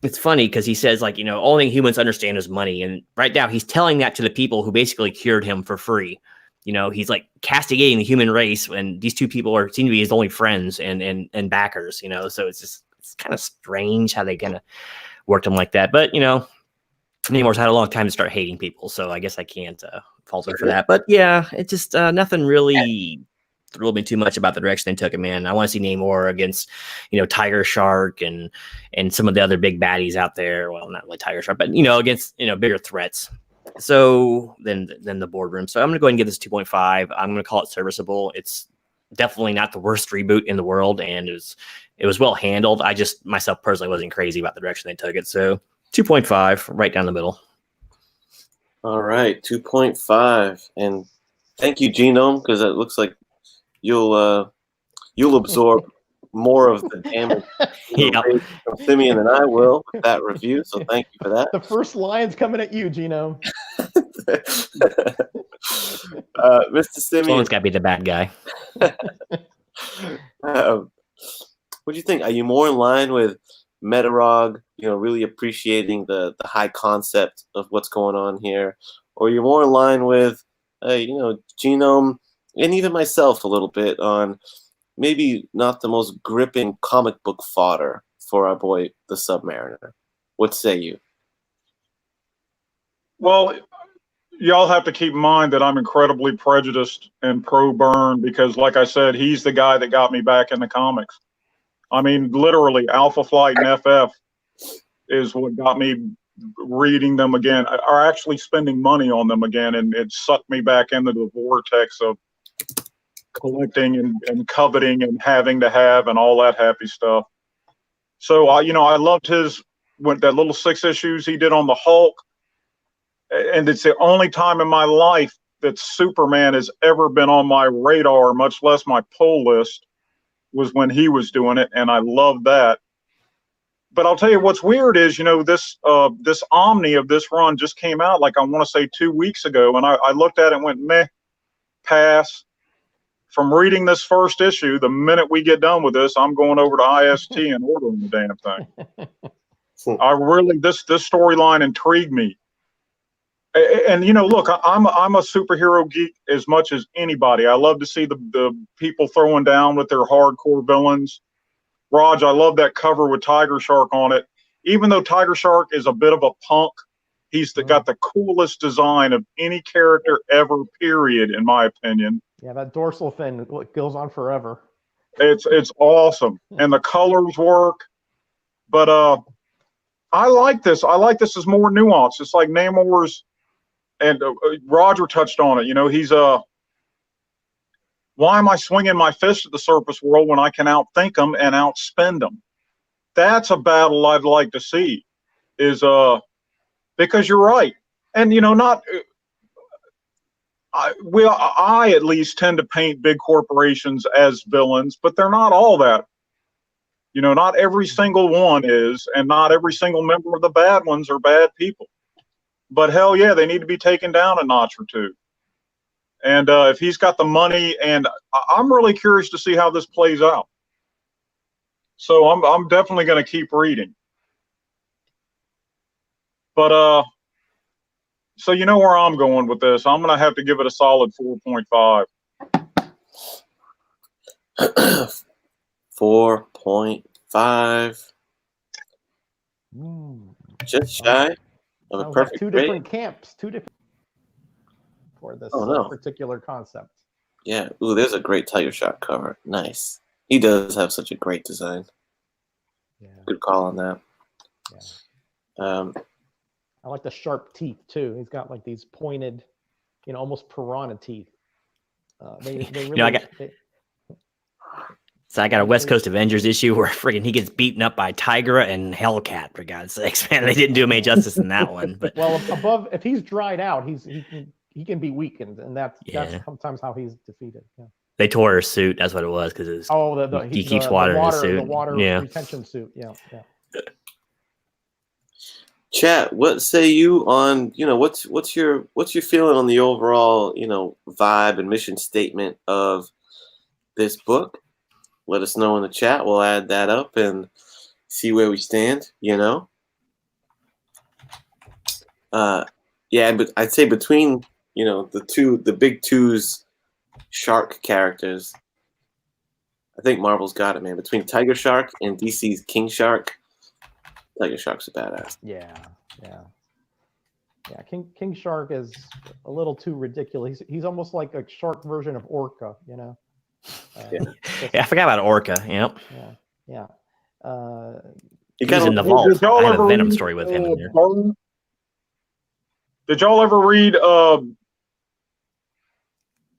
it's funny because he says like only humans understand is money, and right now he's telling that to the people who basically cured him for free. He's like castigating the human race, and these two people seem to be his only friends and backers. So it's kind of strange how they kind of worked him like that. But Namor's had a long time to start hating people, so I guess I can't fault him for that. But yeah, it just nothing really thrilled me too much about the direction they took it, man. I want to see Namor against, Tiger Shark and some of the other big baddies out there. Well, not really Tiger Shark, but against bigger threats. So then the boardroom. So I'm gonna go ahead and give this 2.5. I'm gonna call it serviceable. It's definitely not the worst reboot in the world, and it was well handled. I just myself personally wasn't crazy about the direction they took it. So 2.5, right down the middle. All right, 2.5, and thank you, Genome, because it looks like you'll absorb more of the damage from Simeon than I will with that review. So thank you for that. The first line's coming at you, Genome. Mr. Simeon, Someone's got to be the bad guy. What do you think? Are you more in line with Metarog, really appreciating the high concept of what's going on here, or you're more in line with, Genome and even myself a little bit on maybe not the most gripping comic book fodder for our boy, the Submariner? What say you? Well, y'all have to keep in mind that I'm incredibly prejudiced and pro-Byrne because, like I said, he's the guy that got me back in the comics. I mean, literally, Alpha Flight and FF is what got me reading them again, or actually spending money on them again, and it sucked me back into the vortex of collecting and coveting and having to have and all that happy stuff. So, I loved that little 6 issues he did on the Hulk, and it's the only time in my life that Superman has ever been on my radar, much less my pull list, was when he was doing it, and I love that. But I'll tell you what's weird is, this Omni of this run just came out, like I want to say 2 weeks ago, and I looked at it and went, meh, pass. From reading this first issue, the minute we get done with this, I'm going over to IST and ordering the damn thing. This storyline intrigued me. And look, I'm a superhero geek as much as anybody. I love to see the people throwing down with their hardcore villains. Raj, I love that cover with Tiger Shark on it. Even though Tiger Shark is a bit of a punk, he's got the coolest design of any character ever, period, in my opinion. Yeah, that dorsal fin goes on forever. It's awesome, and the colors work. But I like this. I like this as more nuanced. It's like Namor's, and Roger touched on it. He's why am I swinging my fist at the surface world when I can outthink them and outspend them? That's a battle I'd like to see. Because you're right, and not. I at least tend to paint big corporations as villains, but they're not all that. Not every single one is, and not every single member of the bad ones are bad people. But hell yeah, they need to be taken down a notch or two. And if he's got the money, and I'm really curious to see how this plays out. So I'm definitely going to keep reading. But so you know where I'm going with this. I'm going to have to give it a solid 4.5. 4.5. Just shy of a perfect two grade. Different camps. Two different for this particular concept. Yeah. Ooh, there's a great Tiger Shark cover. Nice. He does have such a great design. Yeah. Good call on that. Yeah. I like the sharp teeth too. He's got like these pointed, almost piranha teeth. They really. So I got a West Coast Avengers issue where friggin' he gets beaten up by Tigra and Hellcat, for God's sakes, man. They didn't do him any justice in that one. But well, if he's dried out, he can be weakened, and that's sometimes how he's defeated. Yeah. They tore his suit. That's what it was because he keeps water in his suit. The water retention suit. Yeah. Chat, what say you on, what's your feeling on the overall, vibe and mission statement of this book? Let us know in the chat. We'll add that up and see where we stand, Yeah, but I'd say between, the big two's shark characters, I think Marvel's got it, man. Between Tiger Shark and DC's King Shark, Tiger Shark's a badass. Yeah. King Shark is a little too ridiculous. He's almost like a shark version of Orca, Yeah, I forgot about Orca. Yep. Yeah. He was in the vault. I have a Venom story with him in there. Did y'all ever read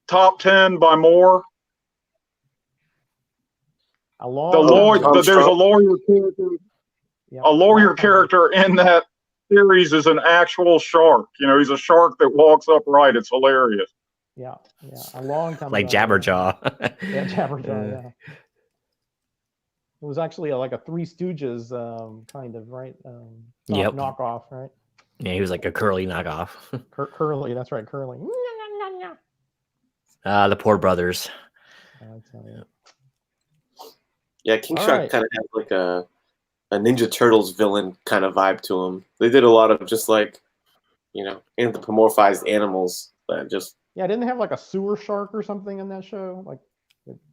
Top 10 by Moore? There's a lawyer character. Yeah. A lawyer character in that series is an actual shark. He's a shark that walks upright. It's hilarious. Yeah. A long time like ago. Jabberjaw. Yeah, Jabberjaw. Yeah. It was actually like a Three Stooges kind of, right? Knockoff, right? Yeah, he was like a Curly knockoff. Curly, that's right, Curly. The poor brothers. Yeah, King Shark kind of has like a Ninja Turtles villain kind of vibe to him. They did a lot of just like, anthropomorphized animals that just. Yeah, didn't they have like a sewer shark or something in that show? Like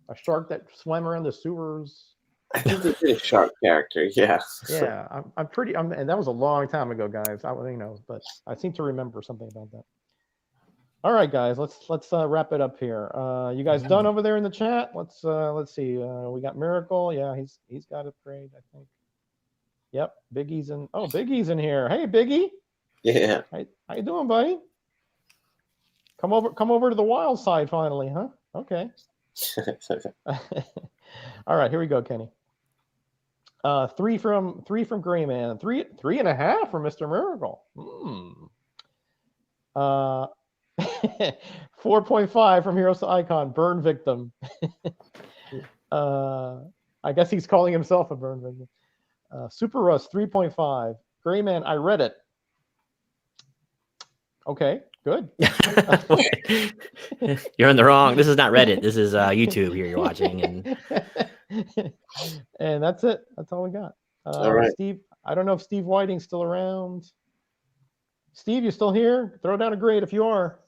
a shark that swam around the sewers. I think they did a shark character. Yeah. Yeah, and that was a long time ago, guys. But I seem to remember something about that. All right, guys, let's wrap it up here. You guys done over there in the chat? Let's see. We got Miracle. Yeah, he's got it great, I think. Yep, Biggie's in. Oh, Biggie's in here. Hey, Biggie. Yeah. How you doing, buddy? Come over to the wild side finally, huh? Okay. All right, here we go, Kenny. 3 from Gray Man. 3.5 from Mr. Miracle. 4.5 from Heroes to Icon. Burn victim. I guess he's calling himself a burn victim. Super Russ 3.5. Gray Man, I read it. Okay, good. You're in the wrong. This is not Reddit. This is YouTube here you're watching. And that's it. That's all we got. All right. Steve, I don't know if Steve Whiting's still around. Steve, you still here? Throw down a grade if you are.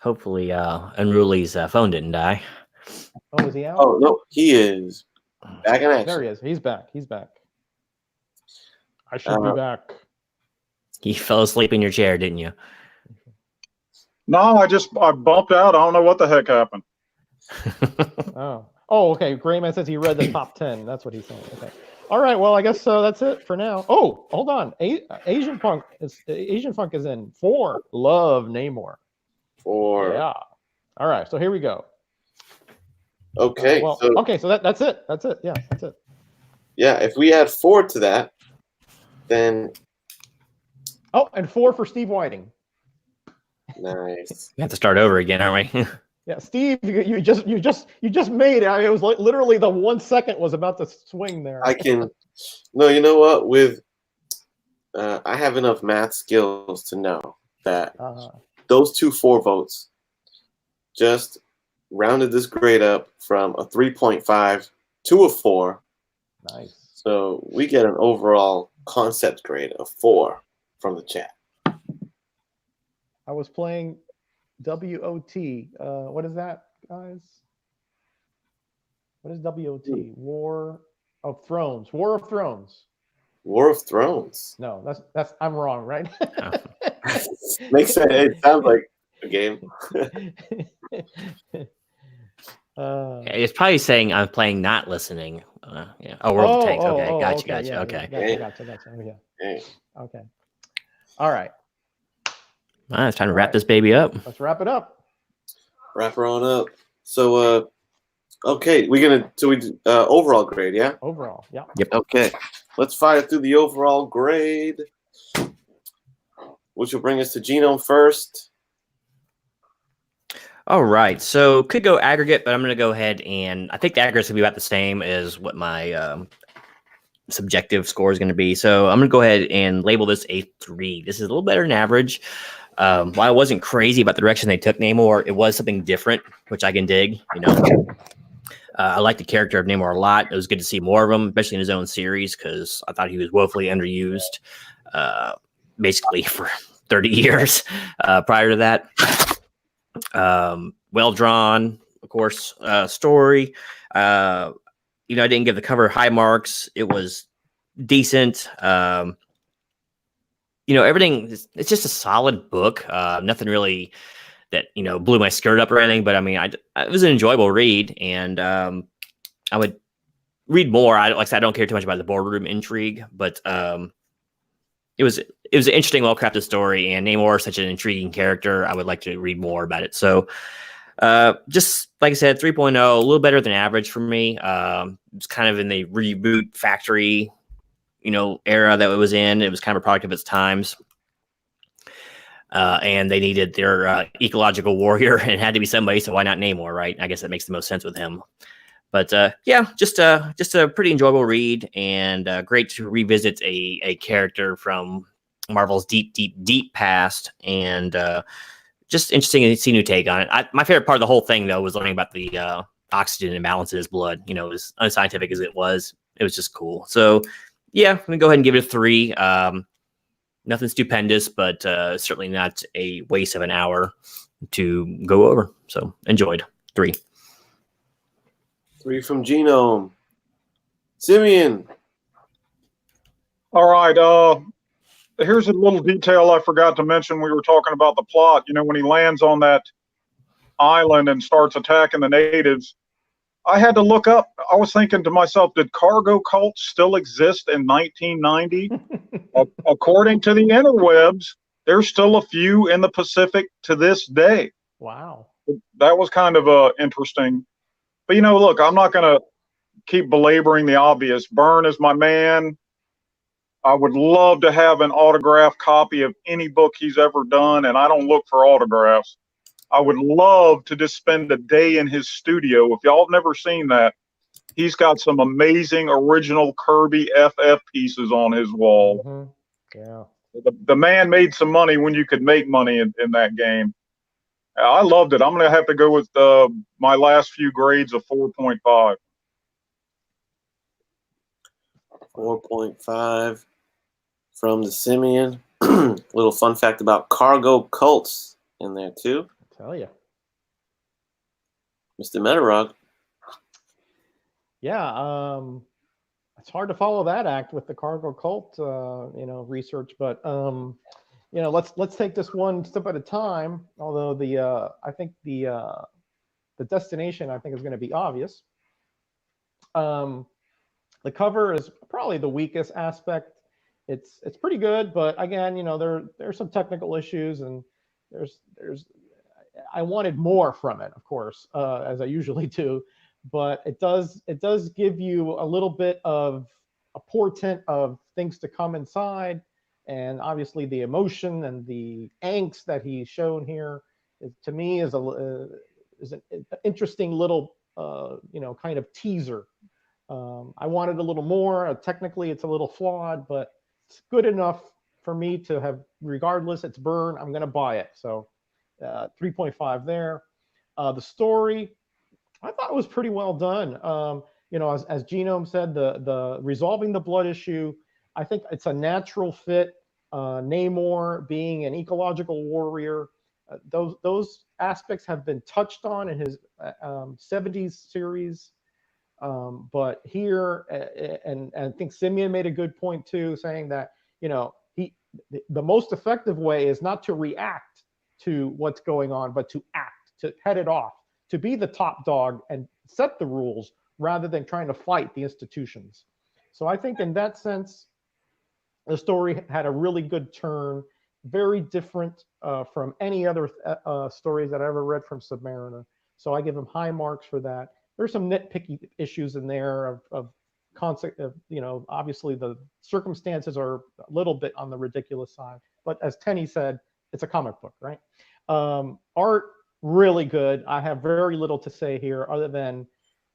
Hopefully, Unruly's phone didn't die. Oh, is he out? Oh, no, he is back in action. There he is. He's back. I should be back. You fell asleep in your chair, didn't you? No, I bumped out. I don't know what the heck happened. Oh, okay. Grayman says he read the top 10. That's what he's saying. Okay. All right. Well, I guess that's it for now. Oh, hold on. Asian Funk is in 4. Love Namor. 4. Yeah. All right. So here we go. Okay. So that's it. That's it. Yeah, that's it. Yeah. If we add 4 to that, then. Oh, and 4 for Steve Whiting. Nice. We have to start over again, aren't we? Yeah, Steve, you just made it. It was like literally the 1 second was about to swing there. No, you know what? I have enough math skills to know that those 2 4 votes just rounded this grade up from a 3.5 to a 4. Nice. So we get an overall concept grade of 4 from the chat. I was playing WOT. What is that, guys? What is WOT? War of Thrones. War of Thrones. War of Thrones. No, that's I'm wrong, right? Makes sense. It sounds like a game. It's probably saying I'm playing, not listening. Yeah. Oh, World of Tanks. Okay, gotcha. Yeah, okay. Gotcha. Yeah. Okay. All right. It's time to wrap this baby up. Let's wrap it up. Wrap her on up. So, okay, we overall grade, yeah? Overall, yeah. Yep. Okay, let's fire through the overall grade, which will bring us to Genome first. All right, so could go aggregate, but I'm going to go ahead and I think the aggregate's going to be about the same as what my subjective score is going to be. So I'm going to go ahead and label this a 3. This is a little better than average. While I wasn't crazy about the direction they took Namor, it was something different, which I can dig. I like the character of Namor a lot. It was good to see more of him, especially in his own series, because I thought he was woefully underused, basically for 30 years prior to that. Well drawn, of course, story. I didn't give the cover high marks. It was decent. Everything. It's just a solid book. Nothing really that blew my skirt up or anything. But I mean, it was an enjoyable read, and I would read more. Like I said, I don't care too much about the boardroom intrigue, but it was an interesting, well-crafted story, and Namor is such an intriguing character. I would like to read more about it. So, just like I said, 3.0, a little better than average for me. It's kind of in the reboot factory, era that it was in. It was kind of a product of its times. And they needed their ecological warrior, and it had to be somebody, so why not Namor, right? I guess that makes the most sense with him. But just a pretty enjoyable read, and great to revisit a character from Marvel's deep, deep, deep past, and just interesting to see a new take on it. My favorite part of the whole thing, though, was learning about the oxygen imbalance in his blood. As unscientific as it was just cool. So, yeah, I'm going to go ahead and give it a 3. Nothing stupendous, but certainly not a waste of an hour to go over. So, enjoyed. 3. 3 from Genome. Simeon. All right. Here's a little detail I forgot to mention. We were talking about the plot. When he lands on that island and starts attacking the natives, I had to look up. I was thinking to myself, did cargo cults still exist in 1990? According to the interwebs, there's still a few in the Pacific to this day. Wow. That was kind of interesting. But, look, I'm not going to keep belaboring the obvious. Byrne is my man. I would love to have an autographed copy of any book he's ever done, and I don't look for autographs. I would love to just spend a day in his studio. If y'all have never seen that, he's got some amazing original Kirby FF pieces on his wall. Mm-hmm. Yeah. The man made some money when you could make money in that game. I loved it. I'm going to have to go with my last few grades of 4.5. 4.5 from the Simeon. Little fun fact about cargo cults in there too. I tell you. Mr. Metarog. Yeah, it's hard to follow that act with the cargo cult, research, but let's take this one step at a time. Although I think the destination I think is going to be obvious. The cover is probably the weakest aspect. It's pretty good, but again, there's some technical issues, and there's I wanted more from it, of course, as I usually do, but it does give you a little bit of a portent of things to come inside, and obviously the emotion and the angst that he's shown here to me is an interesting little kind of teaser. I wanted a little more. Technically, it's a little flawed, but it's good enough for me to have, regardless, it's Byrne, I'm going to buy it. So 3.5 there. The story, I thought it was pretty well done. As Genome said, the resolving the blood issue, I think it's a natural fit. Namor being an ecological warrior, those aspects have been touched on in his 70s series. But here, and I think Simeon made a good point too, saying that the most effective way is not to react to what's going on, but to act, to head it off, to be the top dog and set the rules rather than trying to fight the institutions. So I think in that sense, the story had a really good turn, very different from any other stories that I ever read from Submariner. So I give him high marks for that. There's some nitpicky issues in there of concept of, obviously the circumstances are a little bit on the ridiculous side, but as Tenny said, it's a comic book, right? Art, really good. I have very little to say here other than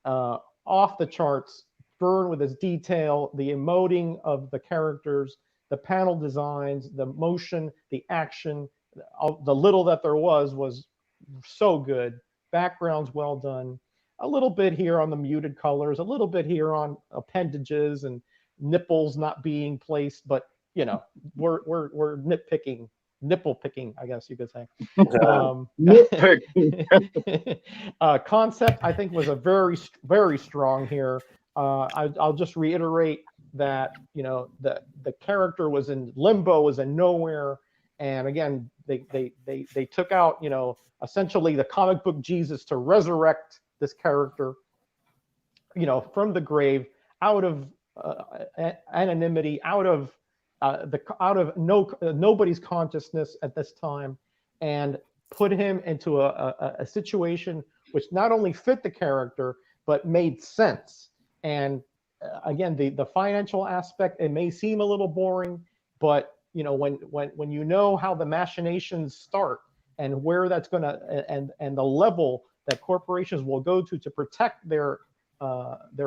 off the charts, Byrne with his detail, the emoting of the characters, the panel designs, the motion, the action, the little that there was so good. Backgrounds well done. A little bit here on the muted colors, a little bit here on appendages and nipples not being placed, but you know, we're nitpicking, nipple picking, I guess you could say. Concept, I think, was a very strong here. I'll just reiterate that, you know, the character was in limbo, was in nowhere, and again, they took out, you know, essentially the comic book Jesus to resurrect this character, you know, from the grave, out of anonymity, out of nobody's consciousness at this time, and put him into a situation which not only fit the character but made sense. And again, the financial aspect, it may seem a little boring, but you know, when you know how the machinations start and where that's going to, and the level that corporations will go to protect their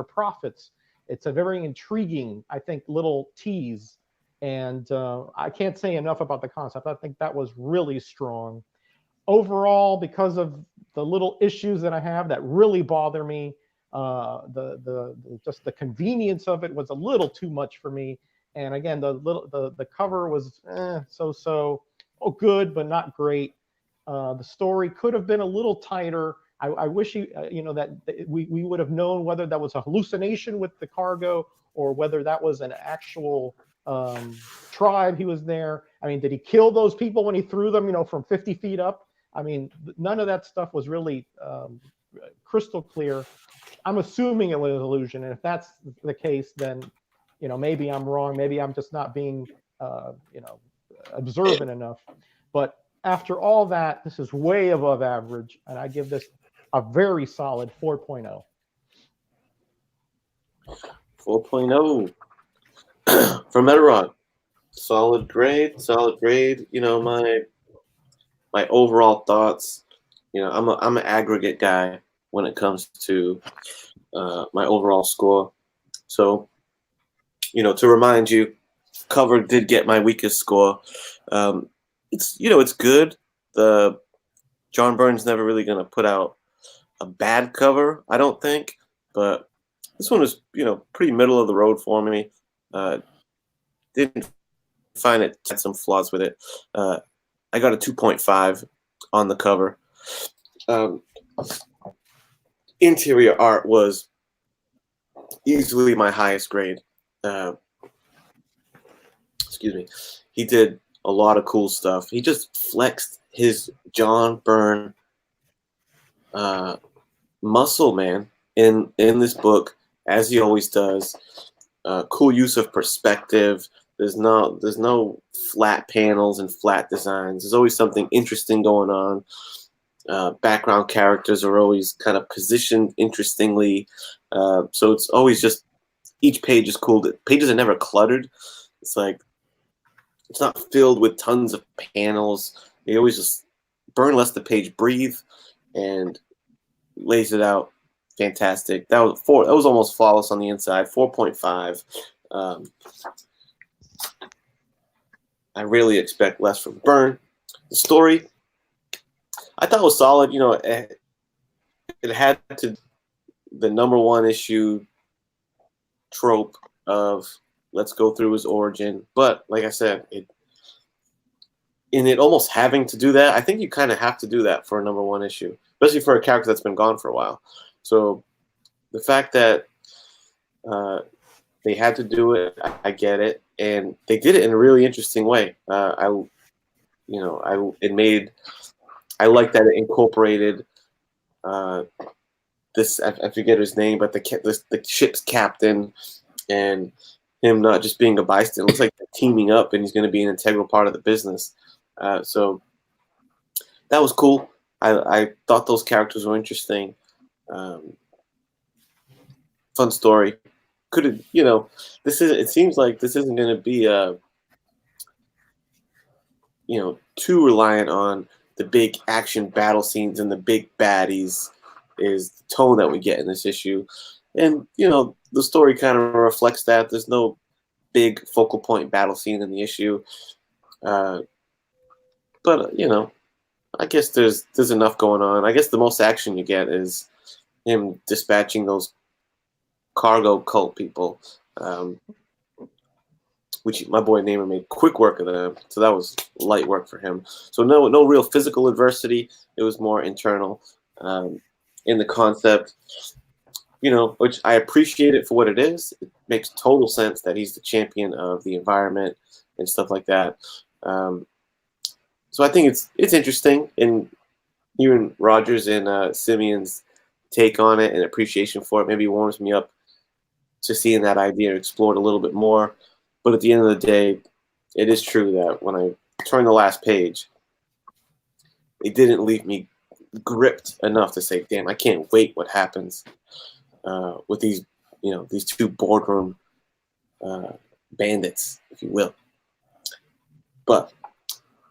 profits, it's a very intriguing, I think, little tease. And I can't say enough about the concept. I think that was really strong. Overall, because of the little issues that I have that really bother me, just the convenience of it was a little too much for me. And again, the cover was so good, but not great. The story could have been a little tighter. I wish you know, that we would have known whether that was a hallucination with the cargo or whether that was an actual tribe he was there. I mean, did he kill those people when he threw them, you know, from 50 feet up? I mean, none of that stuff was really crystal clear. I'm assuming it was an illusion, and if that's the case, then, you know, maybe I'm wrong. Maybe I'm just not being, you know, observant enough. But after all that, this is way above average, and I give this a very solid 4.0. 4.0 for Meteron. Solid grade. You know, my overall thoughts. You know, I'm an aggregate guy when it comes to my overall score. So, you know, to remind you, cover did get my weakest score. It's, you know, it's good. The John Byrne's never really gonna put out a bad cover, I don't think, but this one was, you know, pretty middle of the road for me. Didn't find it, had some flaws with it. I got a 2.5 on the cover. Interior art was easily my highest grade. Excuse me. He did a lot of cool stuff. He just flexed his John Byrne muscle, man, in this book, as he always does. Cool use of perspective. There's no flat panels and flat designs. There's always something interesting going on. Background characters are always kind of positioned interestingly. So it's always just, each page is cool. The pages are never cluttered. It's like, it's not filled with tons of panels. He always just, Byrne lets the page breathe and lays it out fantastic. That was almost flawless on the inside. 4.5. I really expect less from Byrne. The story, I thought was solid. You know, it had to the #1 issue trope of let's go through his origin, but like I said, it almost having to do that, I think you kind of have to do that for a #1 issue, especially for a character that's been gone for a while. So the fact that they had to do it, I get it, and they did it in a really interesting way. I like that it incorporated this. I forget his name, but the ship's captain and him not just being a bystander. It looks like they're teaming up, and he's going to be an integral part of the business. So that was cool. I thought those characters were interesting. Fun story. Could have, you know, it seems like this isn't going to be too reliant on the big action battle scenes and the big baddies is the tone that we get in this issue. And the story kind of reflects that. There's no big focal point battle scene in the issue, but I guess there's enough going on. I guess the most action you get is him dispatching those cargo cult people, which my boy Namor made quick work of them. So that was light work for him. So no real physical adversity. It was more internal in the concept, which I appreciate it for what it is. It makes total sense that he's the champion of the environment and stuff like that. So I think it's interesting, and hearing Rogers and Simeon's take on it and appreciation for it maybe warms me up to seeing that idea explored a little bit more. But at the end of the day, it is true that when I turned the last page, it didn't leave me gripped enough to say, damn, I can't wait what happens with these two boardroom bandits, if you will. But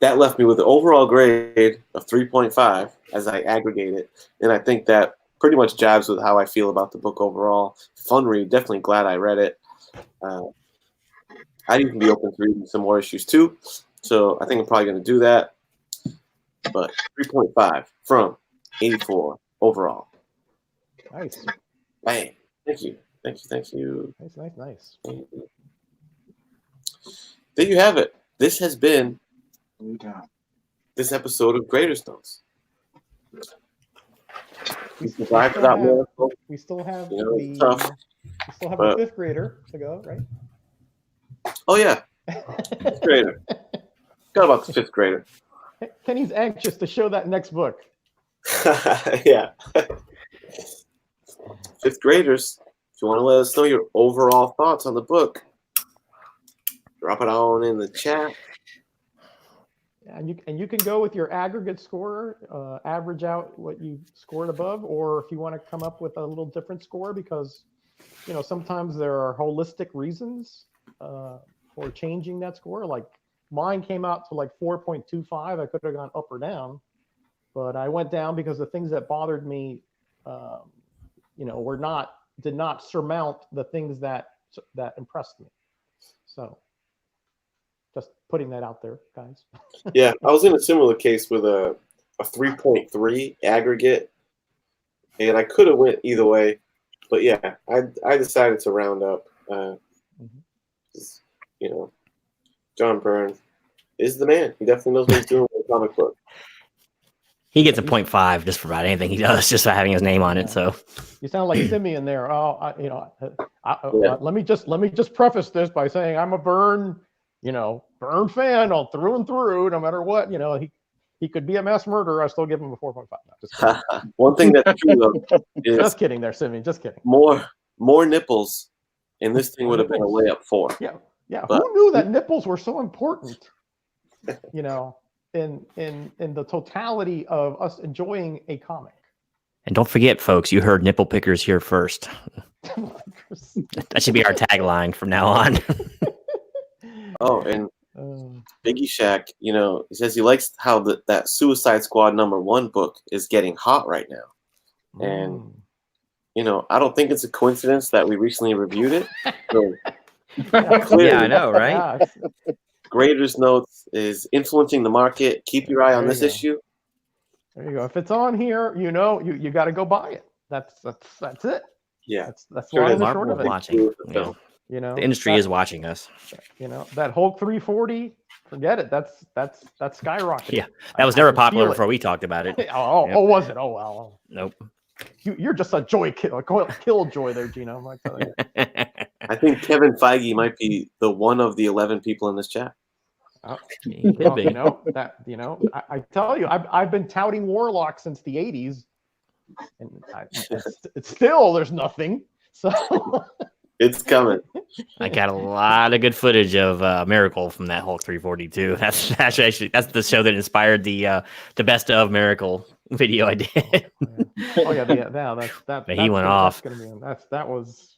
that left me with an overall grade of 3.5 as I aggregate it. And I think that pretty much jibes with how I feel about the book overall. Fun read. Definitely glad I read it. I'd even be open to reading some more issues too. So I think I'm probably going to do that. But 3.5 from 84 overall. Nice. Bang. Thank you. Nice. There you have it. This has been this episode of Grader'S Notes. We survived without miracle. We still have tough, a fifth grader to go, right? Oh yeah, fifth grader. Forgot about the fifth grader. Kenny's anxious to show that next book. Yeah. Fifth graders, if you want to let us know your overall thoughts on the book, drop it on in the chat. And you can go with your aggregate score, average out what you scored above, or if you want to come up with a little different score, because sometimes there are holistic reasons for changing that score. Like mine came out to like 4.25. I could have gone up or down, but I went down because the things that bothered me, did not surmount the things that impressed me. So. Just putting that out there, guys. Yeah, I was in a similar case with a 3.3 aggregate, and I could have went either way, but yeah, I decided to round up. John Byrne is the man. He definitely knows what he's doing with a comic book. He gets a 0.5 just for about anything he does, just by having his name on it. So you sound like Simeon there. Let me just preface this by saying I'm a Byrne fan all through and through, no matter what. He could be a mass murderer. I still give him a 4.5. No, one thing that's true though is just kidding there, Simeon. Just kidding. More nipples, and this thing would have been a layup 4. Yeah. But who knew that nipples were so important? In the totality of us enjoying a comic. And don't forget, folks, you heard nipple pickers here first. That should be our tagline from now on. Oh, and Biggie Shack, he says he likes how that Suicide Squad #1 book is getting hot right now. And, I don't think it's a coincidence that we recently reviewed it. So, yeah, I know, right? Yeah. Grader'S Notes is influencing the market. Keep your eye on this issue. There you go. If it's on here, you got to go buy it. That's it. Yeah, that's long and the short of it. Watching. The industry is watching us. That Hulk 340. Forget it. That's skyrocketing. Yeah, that was never popular before we talked about it. Oh, was it? Oh, well. Nope. You're just a killjoy there, Gino. I'm like telling you. I think Kevin Feige might be the one of the 11 people in this chat. I tell you, I've been touting Warlock since the 80s, and it's still there's nothing. So it's coming. I got a lot of good footage of Miracle from that Hulk 342. That's the show that inspired the best of Miracle video I did. Oh yeah, that. But he went off. That was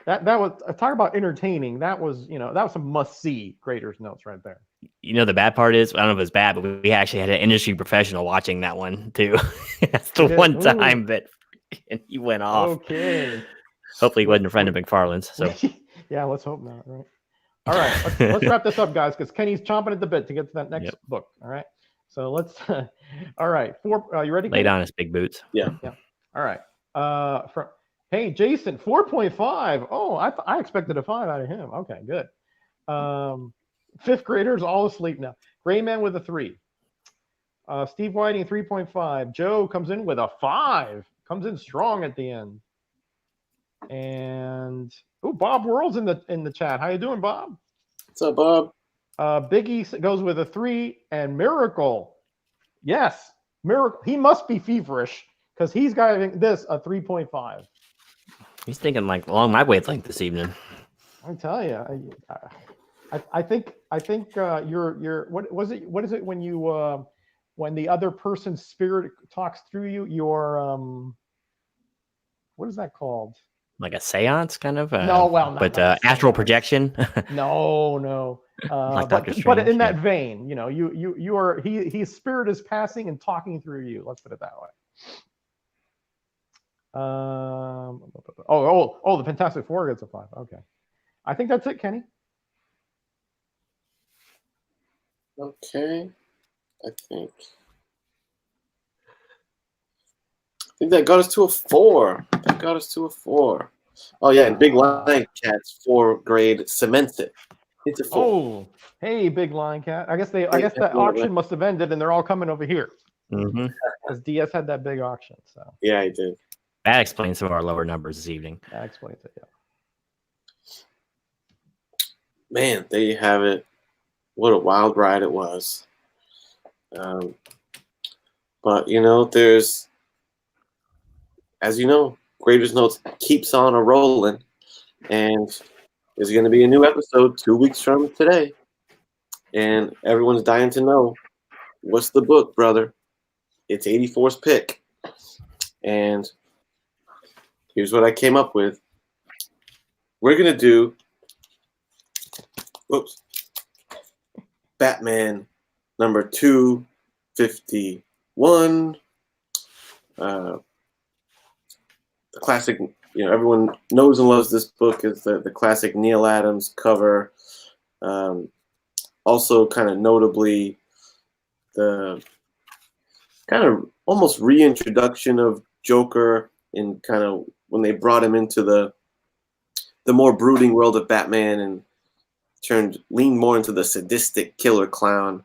talk about entertaining. That was some must see Grader'S Notes right there. The bad part is, I don't know if it's bad, but we actually had an industry professional watching that one too. That's the one time that he went off. Okay. Hopefully, he wasn't a friend of McFarlane's. So yeah, let's hope not. Right. All right, let's wrap this up, guys, because Kenny's chomping at the bit to get to that next book. All right. So let's. All right. You ready? Lay down his big boots. Yeah. Yeah. All right. Hey, Jason, 4.5. Oh, I expected a 5 out of him. Okay, good. Fifth graders all asleep now. Gray Man with a 3. Steve Whiting 3.5. Joe comes in with a 5. Comes in strong at the end. And Bob World's in the chat. How you doing, Bob? What's up, Bob? Biggie goes with a 3, and Miracle. Yes, Miracle. He must be feverish because he's got this a 3.5. He's thinking like along my wavelength this evening. I tell you, I think you're what was it? What is it when you when the other person's spirit talks through you? Your what is that called? Like a seance, kind of. No, well, but astral projection. No. Like but Strange, in that vein, you are his spirit is passing and talking through you. Let's put it that way. The Fantastic Four gets a 5. Okay, I think that's it, Kenny. Okay, I think that got us to a 4. Oh yeah, and Big Lion Cat's 4 grade cements it. It's a 4. Oh, hey, Big Lion Cat. I guess that auction must have ended, and they're all coming over here. Because DS had that big auction. So yeah, he did. That explains some of our lower numbers this evening. That explains it. Yeah. Man, there you have it. What a wild ride it was. But there's, as you know, Grader's Notes keeps on a rolling, and there's going to be a new episode 2 weeks from today, and everyone's dying to know what's the book, brother. It's 84's pick, and here's what I came up with. We're going to do Batman number 251. The classic, everyone knows and loves this book is the classic Neil Adams cover. Also, kind of notably, the kind of almost reintroduction of Joker in kind of when they brought him into the more brooding world of Batman and leaned more into the sadistic killer clown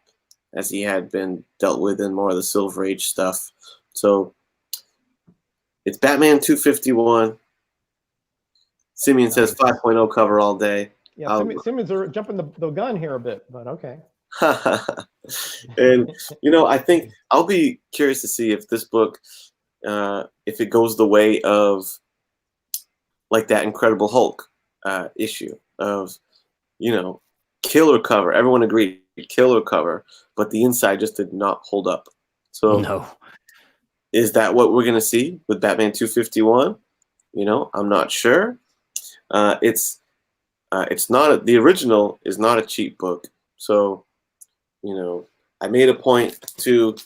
as he had been dealt with in more of the Silver Age stuff. So it's Batman 251. Simeon says 5.0 cover all day. Yeah, Simmons are jumping the gun here a bit, but okay. And I think I'll be curious to see if this book, if it goes the way of like that Incredible Hulk issue of, killer cover. Everyone agreed, killer cover, but the inside just did not hold up. So no. Is that what we're going to see with Batman 251? I'm not sure. It's not the original is not a cheap book. So, I made a point to.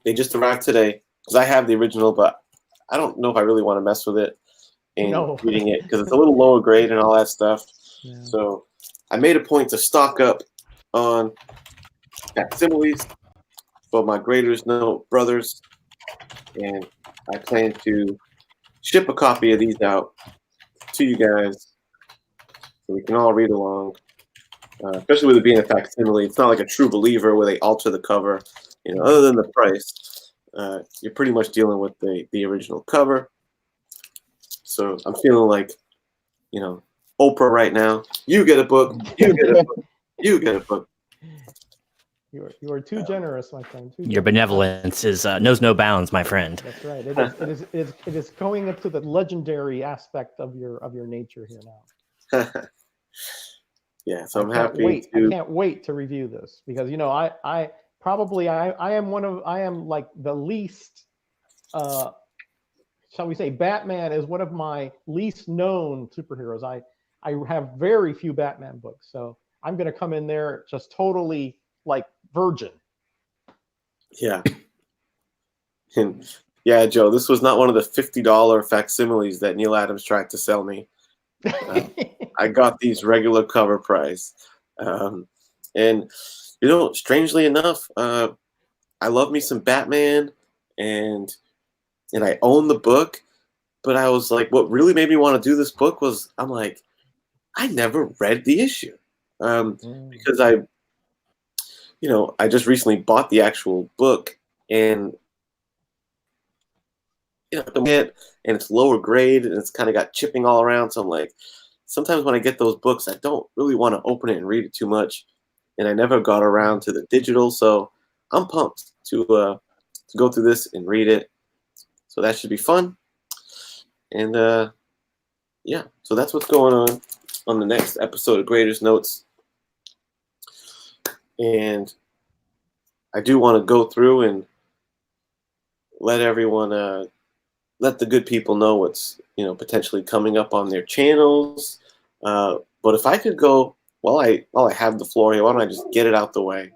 They just arrived today because I have the original, but I don't know if I really want to mess with it and reading it because it's a little lower grade and all that stuff. Yeah. So I made a point to stock up on facsimiles for my Grader's Note brothers, and I plan to ship a copy of these out to you guys so we can all read along. Especially with it being a facsimile, it's not like a True Believer where they alter the cover. Other than the price, you're pretty much dealing with the original cover. So I'm feeling like, Oprah right now. You get a book. You get a book. You get a book. You are too generous, my friend. Your benevolence knows no bounds, my friend. That's right. It is going up to the legendary aspect of your nature here now. Yeah, so I'm happy. I can't wait to review this because I am like the least. Shall we say, Batman is one of my least known superheroes. I have very few Batman books, so I'm going to come in there just totally like virgin. Yeah. And Yeah, Joe, this was not one of the $50 facsimiles that Neil Adams tried to sell me. I got these regular cover price. And, strangely enough, I love me some Batman, and I own the book. But I was like, what really made me want to do this book was, I'm like, I never read the issue. Because I just recently bought the actual book, and and it's lower grade, and it's kind of got chipping all around. So I'm like, sometimes when I get those books, I don't really want to open it and read it too much, and I never got around to the digital. So I'm pumped to go through this and read it. So that should be fun. And yeah, so that's what's going on the next episode of Grader's Notes. And I do want to go through and let everyone, let the good people know what's potentially coming up on their channels. But if I could go while I have the floor here, why don't I just get it out the way?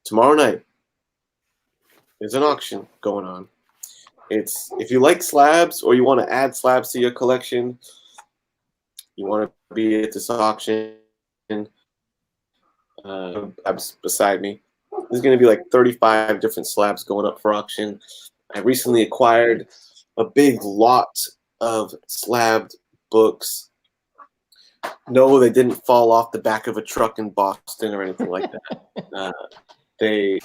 Tomorrow night, there's an auction going on. It's if you like slabs or you want to add slabs to your collection, you want to be at this auction. Beside me, there's going to be like 35 different slabs going up for auction. I recently acquired a big lot of slabbed books. No, they didn't fall off the back of a truck in Boston or anything like that. I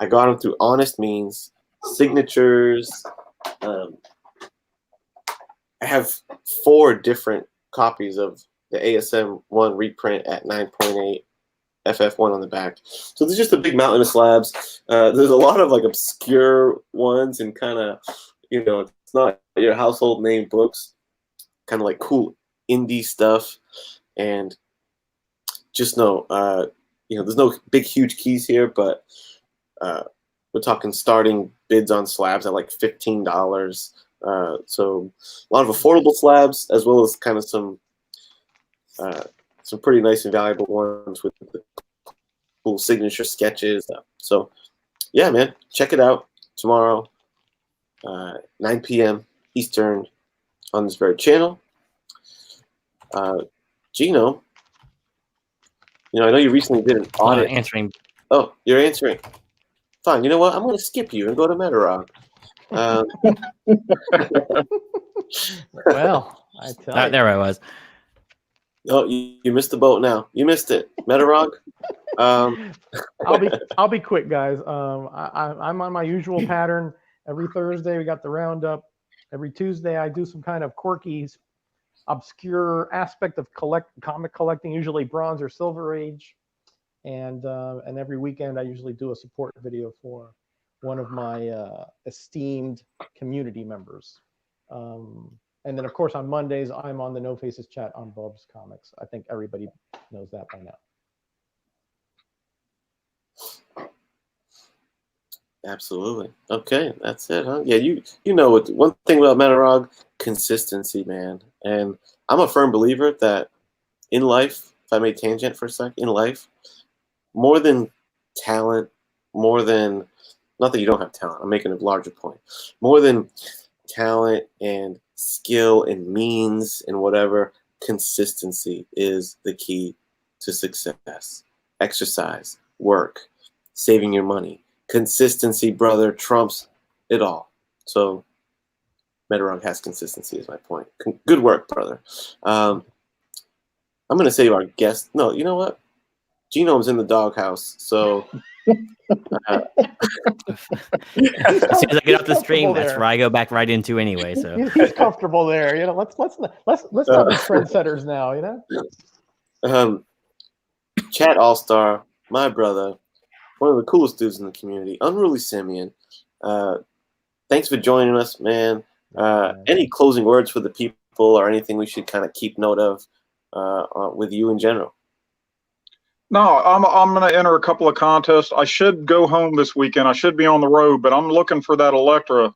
got them through honest means, signatures. I have 4 different copies of the ASM 1 reprint at 9.8. FF1 on the back. So there's just a big mountain of slabs. There's a lot of like obscure ones and kind of, it's not your household name books, kind of like cool indie stuff. And just know, there's no big, huge keys here, but we're talking starting bids on slabs at like $15. So a lot of affordable slabs, as well as kind of some pretty nice and valuable ones with the cool signature sketches. So, yeah, man, check it out tomorrow, 9 p.m. Eastern on this very channel. Gino, I know you recently did an audit. Answering. Oh, you're answering. Fine. You know what? I'm going to skip you and go to Metarog. Well, I tell you. There I was. Oh, you missed the boat now. You missed it. Metarog. I'll be quick, guys. I'm on my usual pattern. Every Thursday we got the roundup. Every Tuesday I do some kind of quirky, obscure aspect of comic collecting, usually Bronze or Silver Age. And every weekend I usually do a support video for one of my esteemed community members. And then, of course, on Mondays, I'm on the No Faces chat on Bob's Comics. I think everybody knows that by now. Absolutely. Okay, that's it, huh? Yeah, you know what? One thing about Metarog, consistency, man. And I'm a firm believer that in life, if I may tangent for a sec, in life, more than talent, more than, not that you don't have talent, I'm making a larger point, more than talent and skill and means and whatever, consistency is the key to success. Exercise, work, saving your money. Consistency, brother, trumps it all. So Metarog has consistency is my point. Good work, brother. I'm going to save our guest. No, you know what? Genome's in the doghouse, so... As soon as I get off the stream, that's where I go back right into anyway. So he's comfortable there. Let's not be trendsetters now. Chat All-Star, my brother, one of the coolest dudes in the community, Unruly Simeon. Thanks for joining us, man. Any closing words for the people or anything we should kind of keep note of with you in general? No, I'm going to enter a couple of contests. I should go home this weekend. I should be on the road, but I'm looking for that Electra,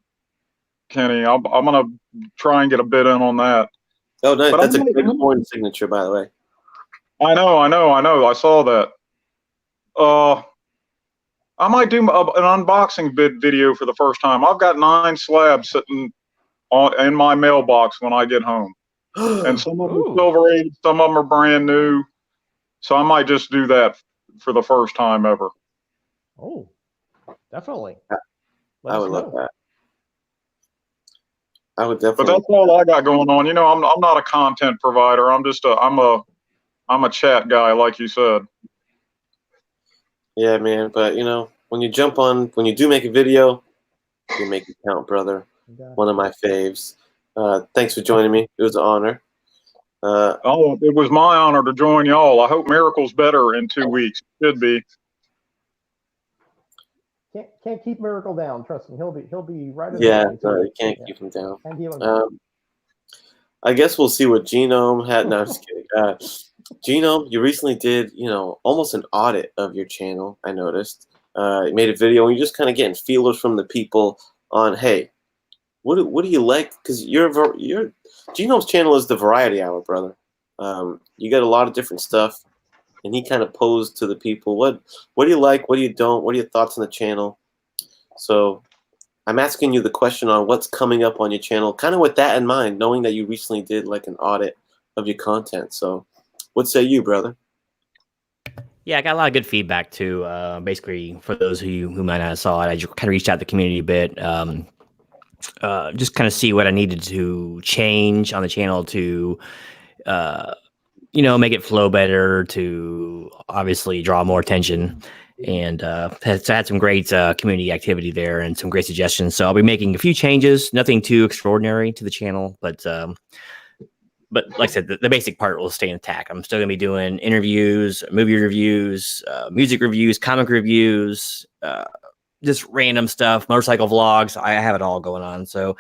Kenny. I'm going to try and get a bid in on that. Oh, nice. But that's a Greg Horn signature, by the way. I know. I saw that. I might do an unboxing video for the first time. I've got 9 slabs sitting in my mailbox when I get home, and some of them are Silver Age, some of them are brand new. So I might just do that for the first time ever. Oh, definitely. I would love that. I would definitely. But that's all I got going on. You know, I'm not a content provider. I'm just I'm a chat guy, like you said. Yeah, man. But you know, when you do make a video, you make it count, brother. One of my faves. Thanks for joining me. It was an honor. It was my honor to join y'all. I hope Miracle's better in 2 weeks. Should be. Can't keep Miracle down. Trust me, he'll be right. You can't keep him down. I guess we'll see what Genome had. No, I'm just kidding. Genome, you recently did, almost an audit of your channel. I noticed. You made a video, and you're just kind of getting feelers from the people on, hey, what do you like? Because your Genome's channel is the variety hour, brother. You got a lot of different stuff. And he kind of posed to the people, what do you like? What do you don't? What are your thoughts on the channel? So I'm asking you the question on what's coming up on your channel, kind of with that in mind, knowing that you recently did like an audit of your content. So what say you, brother? Yeah, I got a lot of good feedback too. Basically, for those of you who might not have saw it, I just kind of reached out to the community a bit, just kind of see what I needed to change on the channel to make it flow better, to obviously draw more attention, and had some great community activity there and some great suggestions. So I'll be making a few changes, nothing too extraordinary to the channel, but like I said, the basic part will stay intact. I'm still going to be doing interviews, movie reviews, music reviews, comic reviews, just random stuff, motorcycle vlogs. I have it all going on. So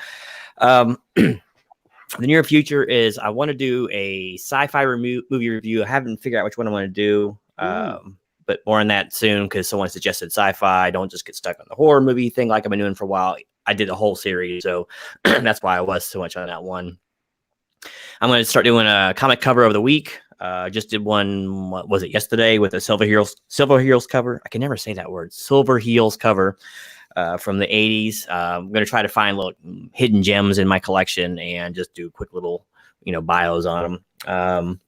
the near future is I want to do a sci-fi movie review. I haven't figured out which one I want to do, but more on that soon because someone suggested sci-fi. Don't just get stuck on the horror movie thing like I've been doing for a while. I did the whole series, so that's why I was so much on that one. I'm going to start doing a comic cover of the week. Just did one, what was it, yesterday with a Silver Heels cover. I can never say that word. Silver Heels cover. From the 80s. I'm going to try to find little hidden gems in my collection and just do quick little, bios on them.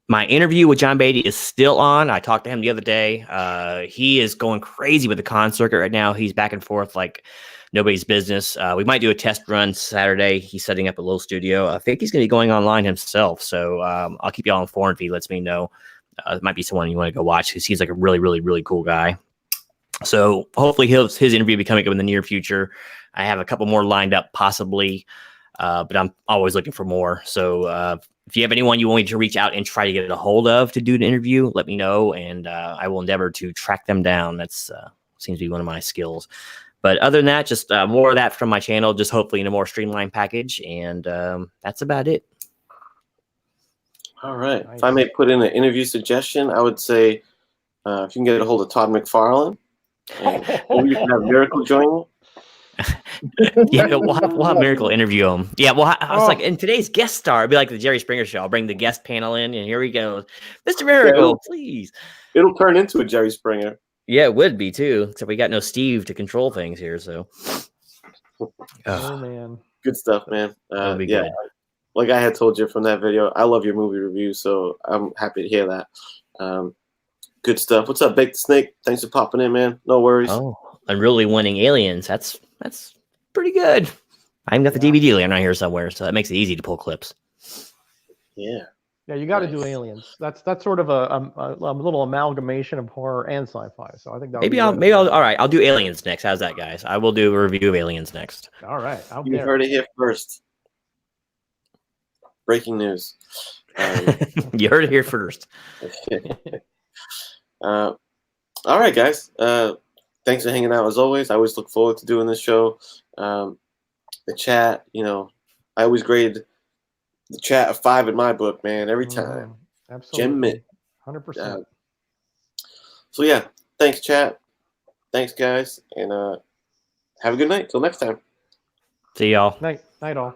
My interview with John Beatty is still on. I talked to him the other day. He is going crazy with the con circuit right now. He's back and forth like nobody's business. We might do a test run Saturday. He's setting up a little studio. I think he's going to be going online himself. So I'll keep y'all informed if he lets me know. It might be someone you want to go watch because he's like a really, really, really cool guy. So hopefully his interview will be coming up in the near future. I have a couple more lined up possibly, but I'm always looking for more. So if you have anyone you want me to reach out and try to get a hold of to do an interview, let me know, and I will endeavor to track them down. That's seems to be one of my skills. But other than that, just more of that from my channel, just hopefully in a more streamlined package, and that's about it. All right. Nice. If I may put in an interview suggestion, I would say if you can get a hold of Todd McFarlane, and maybe you can have Miracle join you. Yeah, we'll have Miracle interview him. Yeah, well, I was like, in today's guest star, it'd be like the Jerry Springer show. I'll bring the guest panel in, and here we go. Mr. Miracle, please. It'll turn into a Jerry Springer. Yeah, it would be, too. Except we got no Steve to control things here, so. Oh, man. Good stuff, man. That'll be good. Like I had told you from that video, I love your movie review, so I'm happy to hear that. Good stuff. What's up, Baked Snake? Thanks for popping in, man. No worries. Oh, I'm really winning Aliens. That's pretty good. I even got the DVD laying around here somewhere, so that makes it easy to pull clips. Yeah. Yeah, you got to do Aliens. That's sort of a little amalgamation of horror and sci-fi. So I think that maybe I'll all right. I'll do Aliens next. How's that, guys? I will do a review of Aliens next. All right. You heard it here first. Breaking news. You heard it here first. All right, guys. Thanks for hanging out as always. I always look forward to doing this show. The chat, I always grade the chat a 5 in my book, man, every time. Absolutely. 100%. So yeah, thanks, chat. Thanks, guys, and have a good night. Till next time. See y'all. Night all.